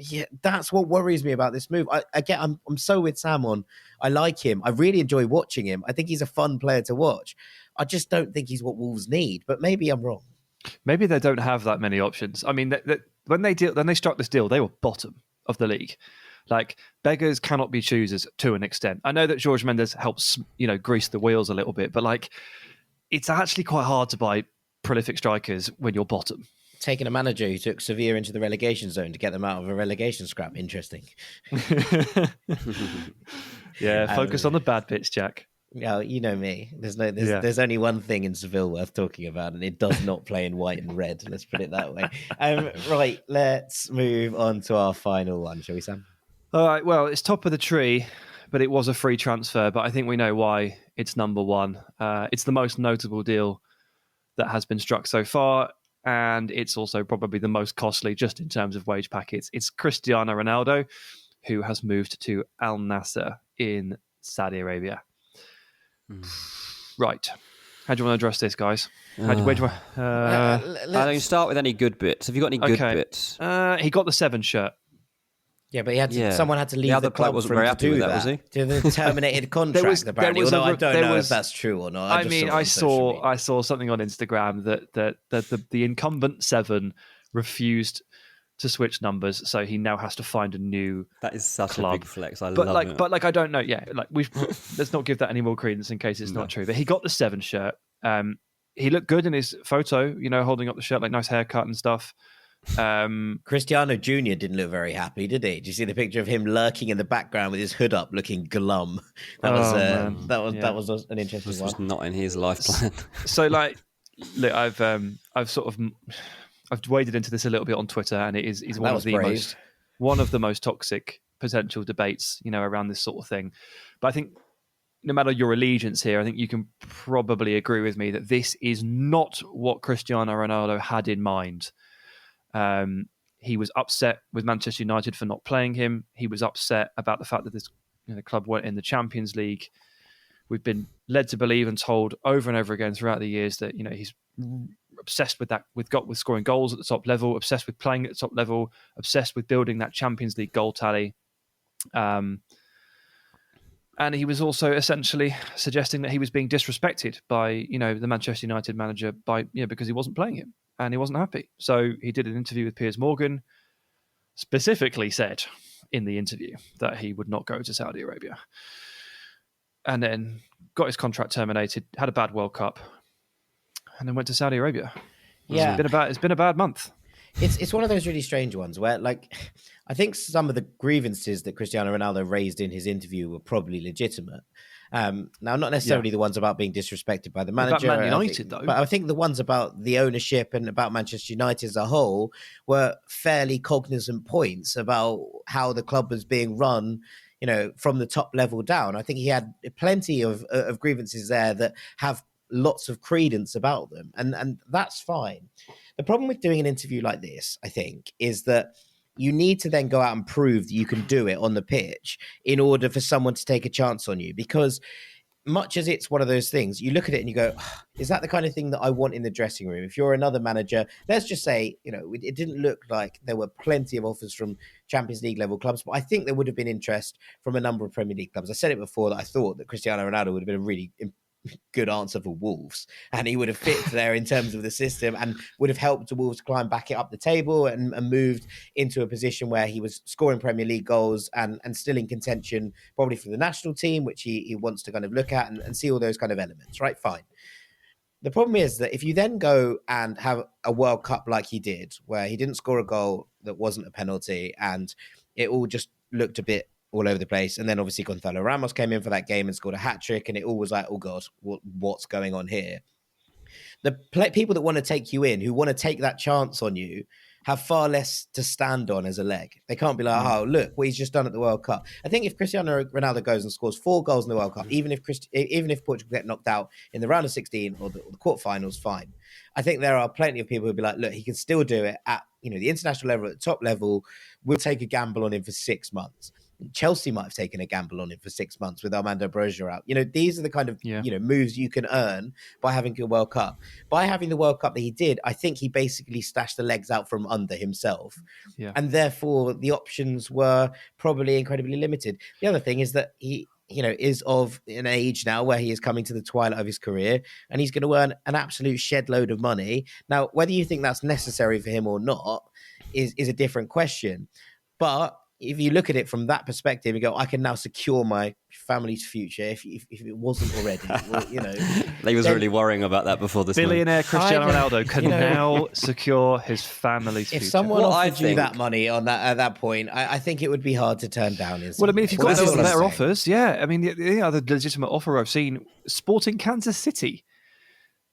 Yeah, that's what worries me about this move. I'm so with Sam on. I like him. I really enjoy watching him. I think he's a fun player to watch. I just don't think he's what Wolves need. But maybe I'm wrong. Maybe they don't have that many options. I mean, when they struck this deal, they were bottom of the league. Like, beggars cannot be choosers to an extent. I know that Jorge Mendes helps, grease the wheels a little bit, but like, it's actually quite hard to buy prolific strikers when you're bottom. Taking a manager who took Sevilla into the relegation zone to get them out of a relegation scrap. Interesting. Focus on the bad bits, Jack. Yeah, you know me. There's only one thing in Seville worth talking about, and it does not play in white and red. Let's put it that way. Right, let's move on to our final one, shall we, Sam? All right. Well, it's top of the tree, but it was a free transfer. But I think we know why it's number one. It's the most notable deal that has been struck so far. And it's also probably the most costly just in terms of wage packets. It's Cristiano Ronaldo, who has moved to Al-Nassr in Saudi Arabia. Right. How do you want to address this, guys? I don't start with any good bits. Have you got any good bits? He got the 7 shirt. Yeah, but someone had to leave the club wasn't very happy with that, was he? To the terminated contract, apparently. Although I don't know if that's true or not. I saw something on Instagram that the incumbent 7 refused to switch numbers, so he now has to find a new. That is such club. A big flex. But I don't know. Yeah, like let's not give that any more credence in case it's not true. But he got the 7 shirt. He looked good in his photo, holding up the shirt, like nice haircut and stuff. Cristiano Jr. didn't look very happy, did he? Did you see the picture of him lurking in the background with his hood up, looking glum? That was an interesting one. Was not in his life plan. So, look, I've waded into this a little bit on Twitter, and it is one of the most toxic potential debates, around this sort of thing. But I think no matter your allegiance here, I think you can probably agree with me that this is not what Cristiano Ronaldo had in mind. He was upset with Manchester United for not playing him. He was upset about the fact that this club weren't in the Champions League. We've been led to believe and told over and over again throughout the years that he's obsessed with scoring goals at the top level, obsessed with playing at the top level, obsessed with building that Champions League goal tally. And he was also essentially suggesting that he was being disrespected by, the Manchester United manager because he wasn't playing him and he wasn't happy. So he did an interview with Piers Morgan, specifically said in the interview that he would not go to Saudi Arabia, and then got his contract terminated, had a bad World Cup, and then went to Saudi Arabia. Yeah. It's been a bad month. It's one of those really strange ones where, like, I think some of the grievances that Cristiano Ronaldo raised in his interview were probably legitimate. Now, not necessarily the ones about being disrespected by the manager. About Man United, though. But I think the ones about the ownership and about Manchester United as a whole were fairly cognizant points about how the club was being run, from the top level down. I think he had plenty of grievances there that have lots of credence about them, and that's fine. The problem with doing an interview like this, I think, is that you need to then go out and prove that you can do it on the pitch in order for someone to take a chance on you. Because much as it's one of those things, you look at it and you go, is that the kind of thing that I want in the dressing room? If you're another manager, let's just say, it didn't look like there were plenty of offers from Champions League level clubs, but I think there would have been interest from a number of Premier League clubs. I said it before that I thought that Cristiano Ronaldo would have been a really good answer for Wolves, and he would have fit there in terms of the system and would have helped the Wolves climb back up the table and moved into a position where he was scoring Premier League goals and still in contention probably for the national team, which he wants to kind of look at and see all those kind of elements, right? Fine. The problem is that if you then go and have a World Cup like he did, where he didn't score a goal that wasn't a penalty and it all just looked a bit all over the place. And then obviously Gonzalo Ramos came in for that game and scored a hat-trick, and it all was like, oh God, what's going on here? The people that want to take you in, who want to take that chance on you, have far less to stand on as a leg. They can't be like, oh, look what he's just done at the World Cup. I think if Cristiano Ronaldo goes and scores 4 goals in the World Cup, even if Portugal get knocked out in the round of 16 or the quarterfinals, fine. I think there are plenty of people who'll be like, look, he can still do it at the international level, at the top level. We'll take a gamble on him for 6 months. Chelsea might have taken a gamble on him for 6 months with Armando Broja out. These are the kind of moves you can earn by having a World Cup. By having the World Cup that he did, I think he basically stashed the legs out from under himself. Yeah. And therefore the options were probably incredibly limited. The other thing is that he is of an age now where he is coming to the twilight of his career, and he's going to earn an absolute shed load of money. Now, whether you think that's necessary for him or not is a different question. But if you look at it from that perspective, you go, I can now secure my family's future if it wasn't already. He was really worrying about that before this. Billionaire Cristiano Ronaldo can now secure his family's future. If someone offered you that money on that at that point, I think it would be hard to turn down. Well, I mean, if you've got better offers, yeah. I mean, the other legitimate offer I've seen, Sporting Kansas City.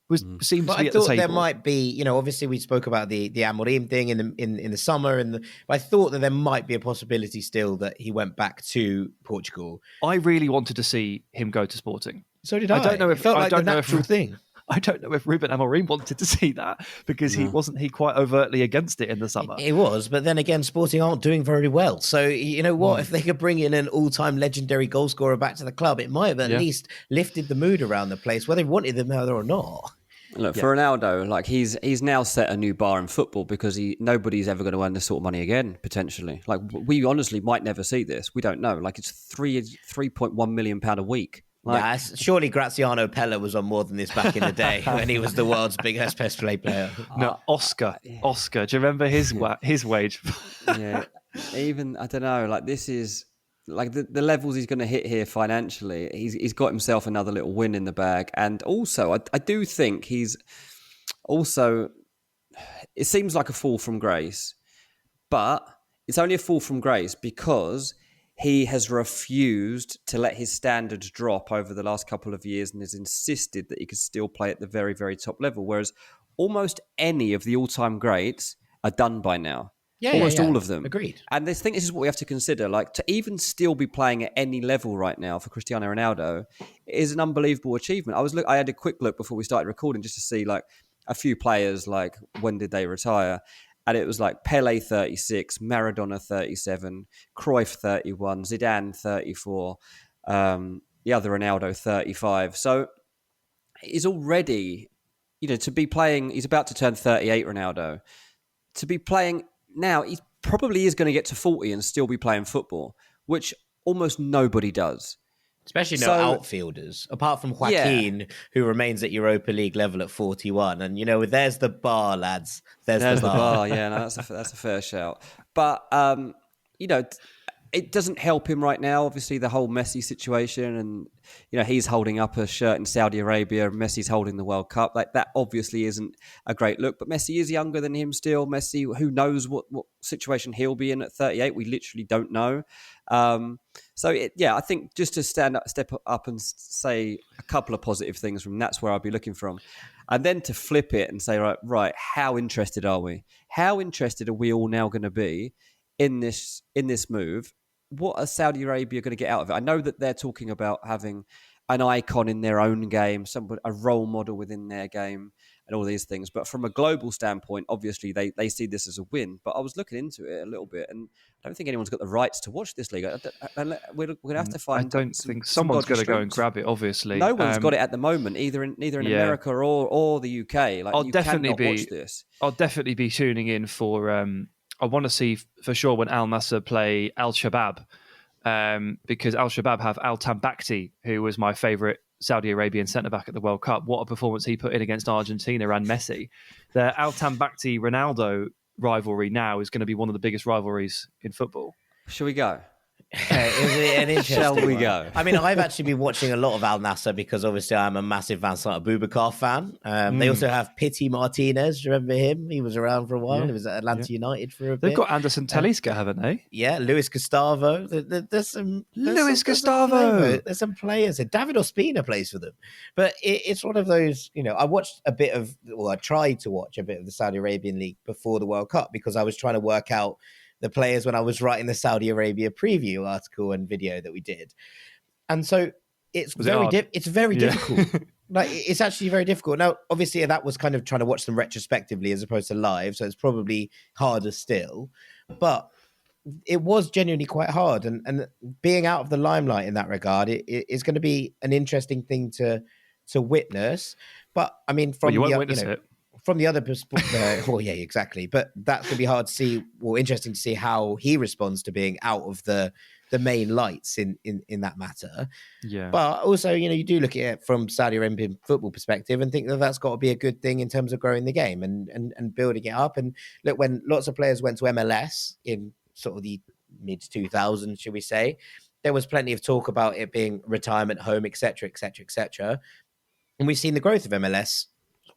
Seems to be at the table. I thought there might be, obviously we spoke about the Amorim thing in the summer, but I thought that there might be a possibility still that he went back to Portugal. I really wanted to see him go to Sporting. So did I. I don't know if it felt like the natural thing. I don't know if Ruben Amorim wanted to see that because he wasn't quite overtly against it in the summer. It was, but then again, Sporting aren't doing very well. So you know what? If they could bring in an all-time legendary goal scorer back to the club, it might have at least lifted the mood around the place, whether they wanted them or not. Look, for Ronaldo, he's now set a new bar in football because nobody's ever going to earn this sort of money again, potentially. We honestly might never see this. We don't know. It's £3.1 million a week. Surely Graziano Pella was on more than this back in the day when he was the world's biggest best play player. No, Oscar. Do you remember his wage? Yeah. Even, I don't know, this is... the levels he's going to hit here financially, he's got himself another little win in the bag. And also, I do think he's also, it seems like a fall from grace, but it's only a fall from grace because he has refused to let his standards drop over the last couple of years and has insisted that he could still play at the very, very top level. Whereas almost any of the all-time greats are done by now. Almost all of them. Agreed. And I think this is what we have to consider. To even still be playing at any level right now for Cristiano Ronaldo is an unbelievable achievement. I had a quick look before we started recording just to see a few players, when did they retire? And it was Pele 36, Maradona 37, Cruyff 31, Zidane 34, the other Ronaldo 35. So he's already to be playing, he's about to turn 38, Ronaldo. To be playing now, he probably is going to get to 40 and still be playing football, which almost nobody does. Especially no outfielders, apart from Joaquin, who remains at Europa League level at 41. And, there's the bar, lads. There's the bar. Yeah, no, that's a fair shout. But, it doesn't help him right now. Obviously, the whole Messi situation, and he's holding up a shirt in Saudi Arabia. Messi's holding the World Cup. Like, that obviously isn't a great look. But Messi is younger than him still. Messi, who knows what situation he'll be in at 38? We literally don't know. I think just to step up and say a couple of positive things from that's where I'll be looking from, and then to flip it and say, right, how interested are we? How interested are we all now going to be in this move? What are Saudi Arabia going to get out of it? I know that they're talking about having an icon in their own game, a role model within their game, and all these things. But from a global standpoint, obviously they see this as a win. But I was looking into it a little bit, and I don't think anyone's got the rights to watch this league. We're going to have to find. I don't think someone's going to go and grab it. Obviously, no one's got it at the moment, either in America or the UK. Like, you cannot watch this. I'll definitely be tuning in for. I want to see for sure when Al-Nassr play Al-Shabaab, because Al-Shabaab have Al-Tambakti, who was my favourite Saudi Arabian centre-back at the World Cup. What a performance he put in against Argentina and Messi. The Al-Tambakti-Ronaldo rivalry now is going to be one of the biggest rivalries in football. Shall we go? An interesting Shall we one. go? I mean, I've actually been watching a lot of Al-Nassr because obviously I'm a massive Vincent Aboubakar fan. They also have Pity Martinez. Do you remember him? He was around for a while. He was at Atlanta United for a bit. They've got Anderson Talisca, haven't they? Yeah, Luis Gustavo. There's some Gustavo. There's some players. David Ospina plays for them. But it's one of those, I watched I tried to watch a bit of the Saudi Arabian League before the World Cup because I was trying to work out the players when I was writing the Saudi Arabia preview article and video that we did. And so it's very difficult. Like, it's actually very difficult. Now, obviously, that was kind of trying to watch them retrospectively as opposed to live, so it's probably harder still. But it was genuinely quite hard. And being out of the limelight in that regard, it is going to be an interesting thing to witness. But, I mean, from the other perspective, yeah, exactly. But that's going to be hard to see, interesting to see how he responds to being out of the main lights in that matter. Yeah. But also, you do look at it from Saudi Arabian football perspective and think that that's got to be a good thing in terms of growing the game and building it up. And look, when lots of players went to MLS in sort of the mid 2000s, should we say, there was plenty of talk about it being retirement home, et cetera, et cetera, et cetera. And we've seen the growth of MLS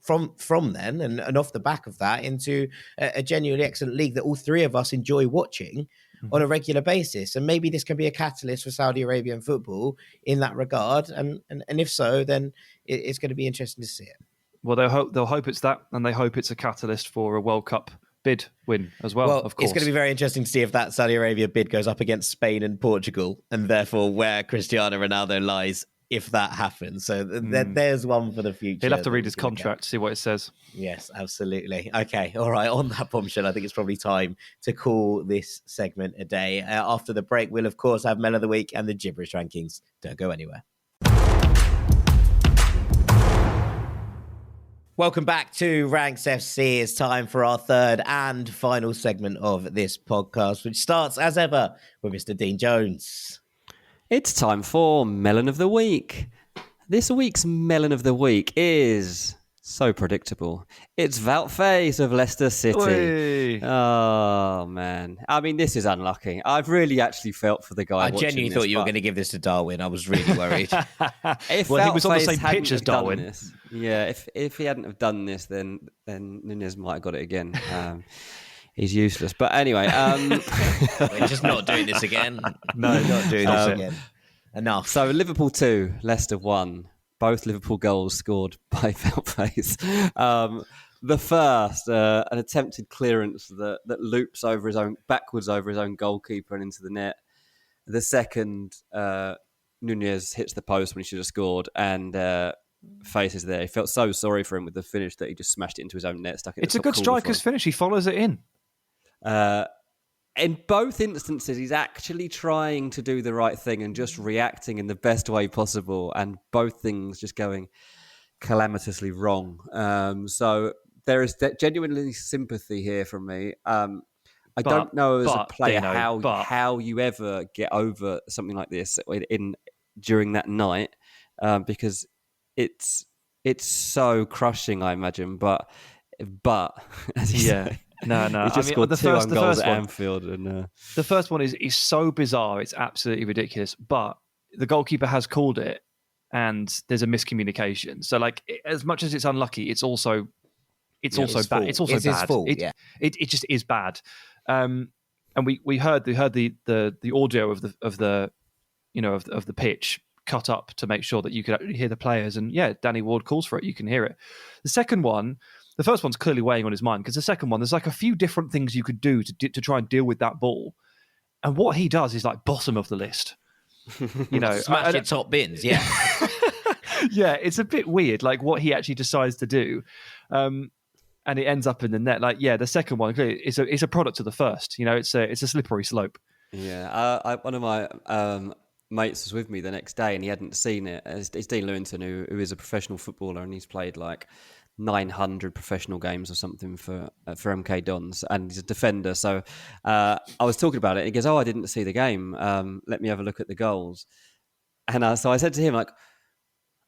from then and off the back of that into a genuinely excellent league that all three of us enjoy watching on a regular basis. And maybe this can be a catalyst for Saudi Arabian football in that regard. And if so, then it's going to be interesting to see it. Well, they'll hope it's that, and they hope it's a catalyst for a World Cup bid win as well, of course. It's going to be very interesting to see if that Saudi Arabia bid goes up against Spain and Portugal, and therefore where Cristiano Ronaldo lies if that happens. So there's one for the future. He'll have to read his contract to see what it says. Yes, absolutely. Okay, all right. On that bombshell, I think it's probably time to call this segment a day. After the break, we'll, of course, have Men of the Week and the Gibberish Rankings. Don't go anywhere. Welcome back to Ranks FC. It's time for our third and final segment of this podcast, which starts, as ever, with Mr. Dean Jones. It's time for Melon of the Week. This week's Melon of the Week is so predictable. It's Wout Faes of Leicester City. Oy. Oh, man. I mean, this is unlucky. I've really actually felt for the guy. I genuinely thought you were going to give this to Darwin. I was really worried. He was on the same pitch as Darwin. If he hadn't have done this, then Nunez might have got it again. He's useless. But anyway. We're just not doing this again. No, not doing this again. Enough. So Liverpool 2, Leicester 1. Both Liverpool goals scored by Wout Faes. The first, an attempted clearance that loops backwards over his own goalkeeper and into the net. The second, Nunez hits the post when he should have scored, and Faes is there. He felt so sorry for him with the finish that he just smashed it into his own net. It's a good striker's finish. He follows it in. In both instances, he's actually trying to do the right thing and just reacting in the best way possible. And both things just going, calamitously wrong. So there is genuinely sympathy here from me. I don't know as a player how you ever get over something like this during that night, because it's so crushing, I imagine. But as you say, no, he just scored two own goals at Anfield, and the first one is so bizarre, it's absolutely ridiculous. But the goalkeeper has called it, and there's a miscommunication. So, like, as much as it's unlucky, it's also bad. It's also bad. Fault, it just is bad. And we heard the audio of the pitch cut up to make sure that you could actually hear the players. And Danny Ward calls for it. You can hear it. The first one's clearly weighing on his mind, because the second one, there's like a few different things you could do to try and deal with that ball. And what he does is like bottom of the list. Smash it top bins. Yeah. Yeah, it's a bit weird, like what he actually decides to do. And it ends up in the net. Like, the second one is a product of the first. It's a slippery slope. Yeah, one of my mates was with me the next day, and he hadn't seen it. It's Dean Lewington, who is a professional footballer, and he's played like 900 professional games or something for MK Dons, and he's a defender. So I was talking about it, and he goes, "Oh, I didn't see the game. Let me have a look at the goals." And so I said to him, like,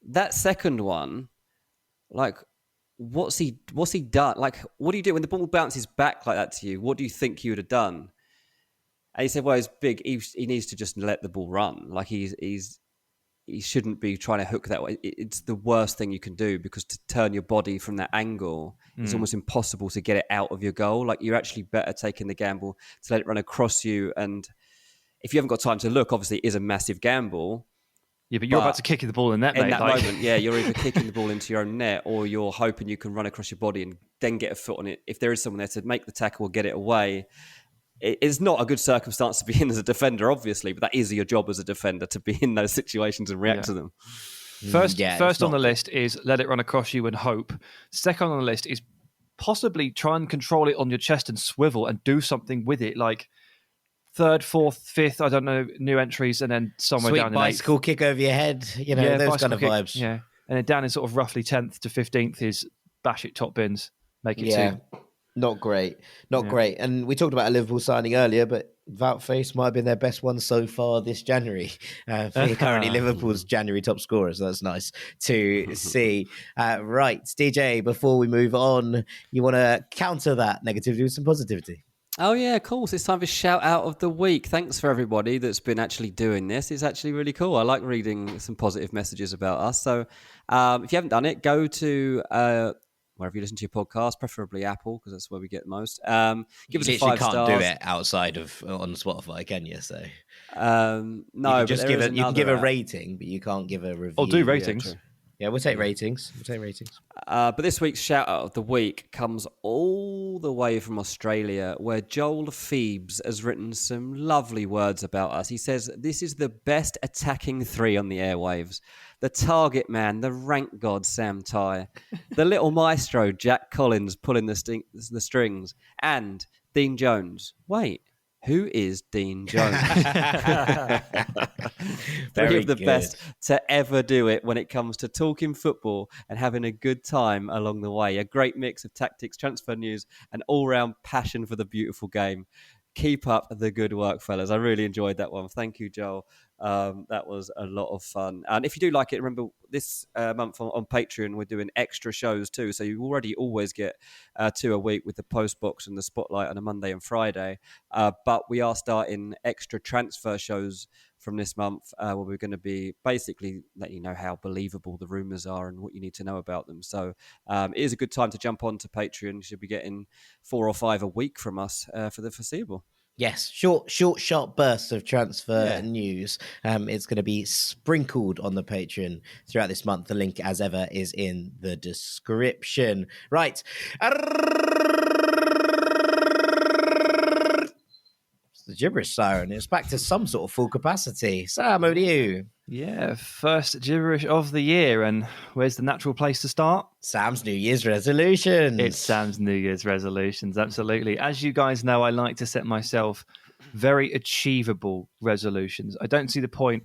that second one, like, what's he done? Like, what do you do when the ball bounces back like that to you? What do you think you would have done? And he said, well, he's big. He needs to just let the ball run. Like, he shouldn't be trying to hook that way. It's the worst thing you can do, because to turn your body from that angle, it's almost impossible to get it out of your goal. Like, you're actually better taking the gamble to let it run across you. And if you haven't got time to look, obviously it is a massive gamble. Yeah, but you're about to kick the ball in that, mate. In that moment, you're either kicking the ball into your own net, or you're hoping you can run across your body and then get a foot on it. If there is someone there to make the tackle or get it away, it's not a good circumstance to be in as a defender, obviously, but that is your job as a defender, to be in those situations and react to them. First on the list is let it run across you and hope. Second on the list is possibly try and control it on your chest and swivel and do something with it, like third, fourth, fifth, I don't know, new entries, and then somewhere down in bicycle eighth. Kick over your head, those kind of vibes. Yeah, and then down in sort of roughly 10th to 15th is bash it top bins, make it two. Not great. Great. And we talked about a Liverpool signing earlier, but Wout-Face might have been their best one so far this January. Currently Liverpool's January top scorer, so that's nice to see. Right, DJ, before we move on, you want to counter that negativity with some positivity? Oh, yeah, of course. It's time for shout out of the week. Thanks for everybody that's been actually doing this. It's actually really cool. I like reading some positive messages about us. So if you haven't done it, go to wherever you listen to your podcast, preferably Apple, because that's where we get the most. Give us a 5 stars. You can't do it outside of on Spotify, can you? So no, you can give a rating, but you can't give a review. Or do ratings. Yeah, we'll take ratings. But this week's shout out of the week comes all the way from Australia, where Joel Phoebes has written some lovely words about us. He says, "This is the best attacking three on the airwaves. The target man, the rank god Sam Tighe, the little maestro Jack Collins pulling the strings, and Dean Jones." Wait, who is Dean Jones? Three of the best to ever do it when it comes to talking football and having a good time along the way. A great mix of tactics, transfer news, and all-round passion for the beautiful game. Keep up the good work, fellas. I really enjoyed that one. Thank you, Joel. That was a lot of fun. And if you do like it, remember this month on Patreon, we're doing extra shows too. So you already always get 2 a week with the post box and the spotlight on a Monday and Friday. But we are starting extra transfer shows from this month, where we're going to be basically letting you know how believable the rumours are and what you need to know about them. So it is a good time to jump on to Patreon. You should be getting 4 or 5 a week from us for the foreseeable. Yes, short, sharp bursts of transfer news. It's going to be sprinkled on the Patreon throughout this month. The link, as ever, is in the description. Right. The gibberish siren. It's back to some sort of full capacity. Sam, over to you. Yeah, first gibberish of the year. And where's the natural place to start? Sam's New Year's resolutions. It's Sam's New Year's resolutions, absolutely. As you guys know, I like to set myself very achievable resolutions. I don't see the point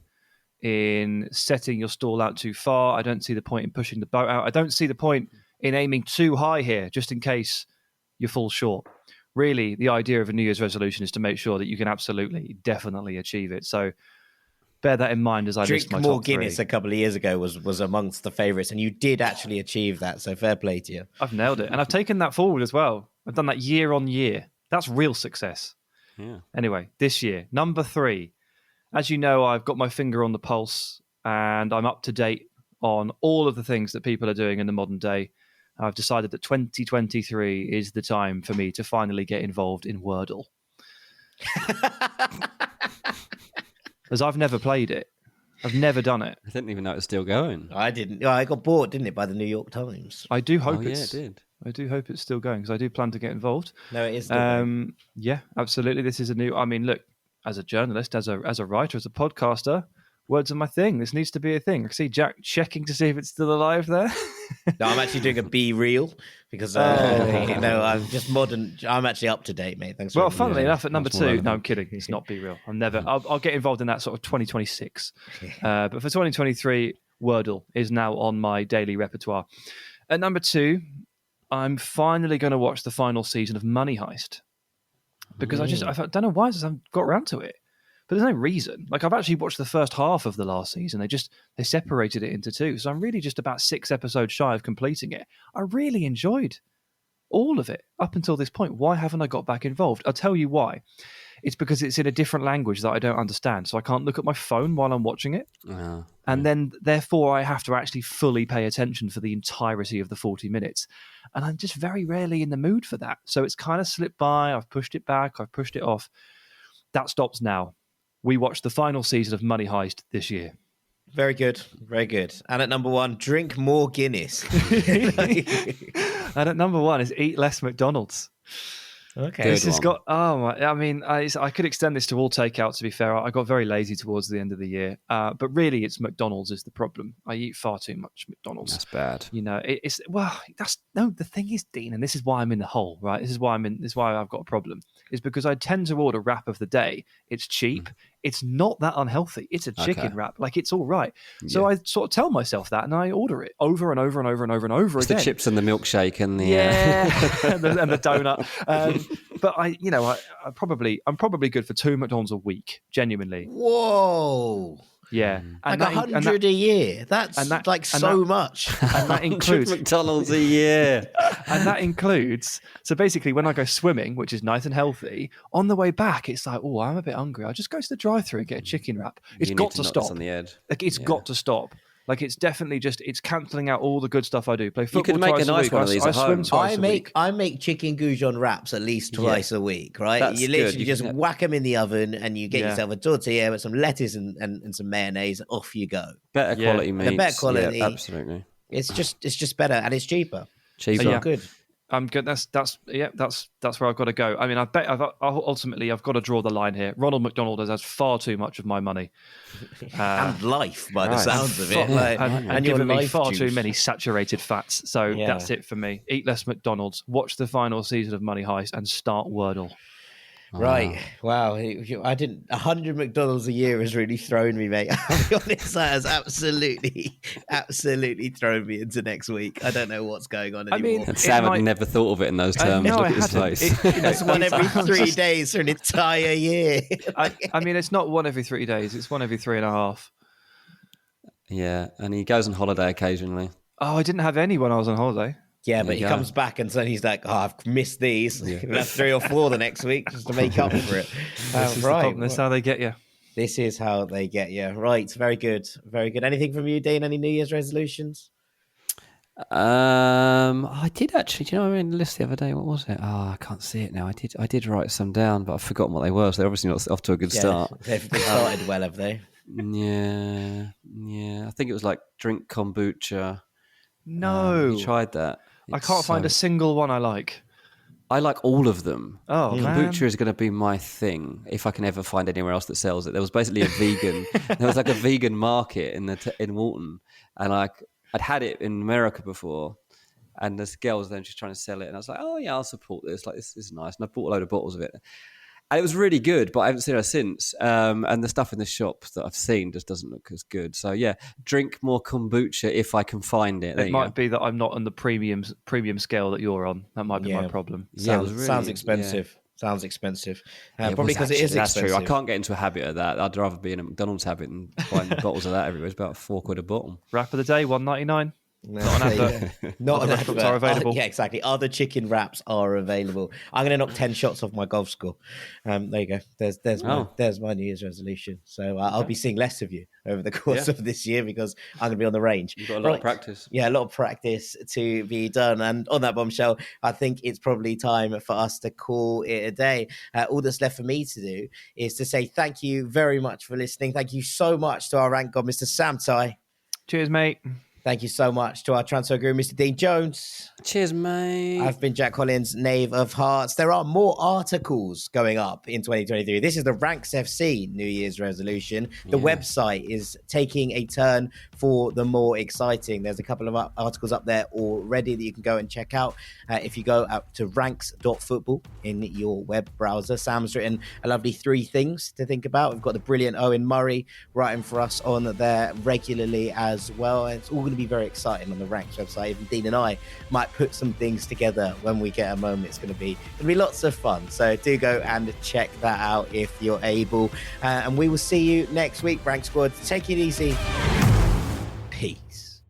in setting your stall out too far. I don't see the point in pushing the boat out. I don't see the point in aiming too high here, just in case you fall short. Really, the idea of a New Year's resolution is to make sure that you can absolutely, definitely achieve it. So bear that in mind as I list my top 3. Drink more Guinness a couple of years ago was amongst the favourites, and you did actually achieve that, so fair play to you. I've nailed it. And I've taken that forward as well. I've done that year on year. That's real success. Yeah. Anyway, this year, number 3. As you know, I've got my finger on the pulse and I'm up to date on all of the things that people are doing in the modern day. I've decided that 2023 is the time for me to finally get involved in Wordle. As I've never played it. I've never done it. I didn't even know it was still going. I didn't. I got bought, didn't it, by the New York Times? I do hope it did. I do hope it's still going because I do plan to get involved. No, it is still going. Yeah, absolutely. This is a new... I mean, look, as a journalist, as a writer, as a podcaster, words are my thing. This needs to be a thing. I see Jack checking to see if it's still alive there. No, I'm actually doing a Be Real because, I'm just modern. I'm actually up to date, mate. Thanks. Well, funnily enough, at number 2, no, I'm kidding. It's not Be Real. I'll get involved in that sort of 2026. But for 2023, Wordle is now on my daily repertoire. At number 2, I'm finally going to watch the final season of Money Heist because I don't know why I haven't got around to it. But there's no reason. Like, I've actually watched the first half of the last season. They separated it into 2. So I'm really just about 6 episodes shy of completing it. I really enjoyed all of it up until this point. Why haven't I got back involved? I'll tell you why. It's because it's in a different language that I don't understand. So I can't look at my phone while I'm watching it. And then, therefore, I have to actually fully pay attention for the entirety of the 40 minutes. And I'm just very rarely in the mood for that. So it's kind of slipped by. I've pushed it back. I've pushed it off. That stops now. We watched the final season of Money Heist this year. Very good. Very good. And at number 1, drink more Guinness. And at number 1 is eat less McDonald's. Okay. This has got... Oh, my... I mean, I could extend this to all takeouts, to be fair. I got very lazy towards the end of the year. But really, it's McDonald's is the problem. I eat far too much McDonald's. That's bad. You know, the thing is, Dean, and this is why I'm in the hole, right? This is why I've got a problem. Is because I tend to order wrap of the day. It's cheap. It's not that unhealthy. It's a chicken wrap. Like, it's all right. So I sort of tell myself that, and I order it over and over and over and over and over again. The chips and the milkshake and the and the donut. But I'm probably good for 2 McDonald's a week. Genuinely. Whoa. Yeah, like 100 a year. That's so much. And that includes McDonald's a year. And that includes, so basically when I go swimming, which is nice and healthy, on the way back, it's like, oh, I'm a bit hungry. I'll just go to the drive-thru and get a chicken wrap. It's got to stop. On the edge. Like, it's got to stop. Like, it's definitely it's cancelling out all the good stuff I do. Play football you could make a nice one of these at home. Swim twice a week. I make chicken goujon wraps at least twice a week, right? That's you literally good. just whack them in the oven and you get yourself a tortilla with some lettuce and some mayonnaise. Off you go. Better quality meats. The better quality. Yeah, absolutely. It's just better and it's cheaper. Cheaper. So good. I'm good. That's where I've got to go. I mean, ultimately I've got to draw the line here. Ronald McDonald has far too much of my money and life, by the sounds of it, and given me far too many saturated fats. So that's it for me. Eat less McDonald's. Watch the final season of Money Heist and start Wordle. Right. Wow. I didn't. 100 McDonald's a year has really thrown me, mate. I'll be honest, that has absolutely thrown me into next week. I don't know what's going on anymore. And Sam had never thought of it in those terms. No, Look at his face. It's one every 3 days for an entire year. I mean, it's not one every 3 days. It's one every 3.5. Yeah, and he goes on holiday occasionally. Oh, I didn't have any when I was on holiday. Yeah, but he comes back and so he's like, oh, I've missed these. We'll have 3 or 4 the next week just to make up for it. This is the problem. That's how they get you. This is how they get you. Right. Very good. Very good. Anything from you, Dean? Any New Year's resolutions? I did actually. Do you know what I mean? The list the other day. What was it? Oh, I can't see it now. I did write some down, but I've forgotten what they were. So they're obviously not off to a good start. They've started well, have they? Yeah. I think it was like drink kombucha. No, you tried that. I can't find a single one I like. I like all of them. Oh, kombucha is going to be my thing if I can ever find anywhere else that sells it. There was basically a vegan. There was like a vegan market in Walton, and I'd had it in America before, and this girl was then just trying to sell it, and I was like, oh yeah, I'll support this. Like this is nice, and I bought a load of bottles of it. And it was really good, but I haven't seen her since. And the stuff in the shop that I've seen just doesn't look as good. So yeah, drink more kombucha if I can find it. It might be that I'm not on the premium scale that you're on. That might be my problem. Sounds expensive. Yeah. Sounds expensive. Probably because it is expensive. That's true. I can't get into a habit of that. I'd rather be in a McDonald's habit than buying bottles of that everywhere. It's about £4 a bottle. Wrap of the day, $1.99. No, not an advert. Not an advert. Are available. Yeah, exactly. Other chicken wraps are available. I'm going to knock 10 shots off my golf score. There you go. There's my New Year's resolution. So I'll be seeing less of you over the course of this year because I'm going to be on the range. You've got a lot of practice. Yeah, a lot of practice to be done. And on that bombshell, I think it's probably time for us to call it a day. All that's left for me to do is to say thank you very much for listening. Thank you so much to our rank god, Mr. Sam Tai. Cheers, mate. Thank you so much to our transfer guru, Mr. Dean Jones. Cheers, mate. I've been Jack Collins, Knave of Hearts. There are more articles going up in 2023. This is the Ranks FC New Year's resolution. The website is taking a turn for the more exciting. There's a couple of articles up there already that you can go and check out. If you go out to ranks.football in your web browser, Sam's written a lovely 3 things to think about. We've got the brilliant Owen Murray writing for us on there regularly as well. It's all going to be very exciting on the Ranks website. Even Dean and I might put some things together when we get a moment. It's going to be lots of fun. So do go and check that out if you're able. And we will see you next week, Rank Squad. Take it easy. Peace.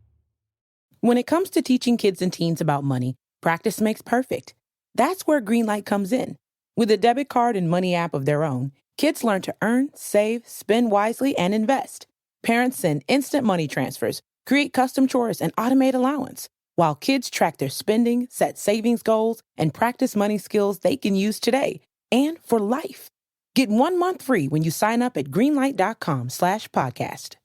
When it comes to teaching kids and teens about money, practice makes perfect. That's where Greenlight comes in. With a debit card and money app of their own, kids learn to earn, save, spend wisely, and invest. Parents send instant money transfers, create custom chores, and automate allowance, while kids track their spending, set savings goals, and practice money skills they can use today and for life. Get 1 month free when you sign up at greenlight.com/podcast.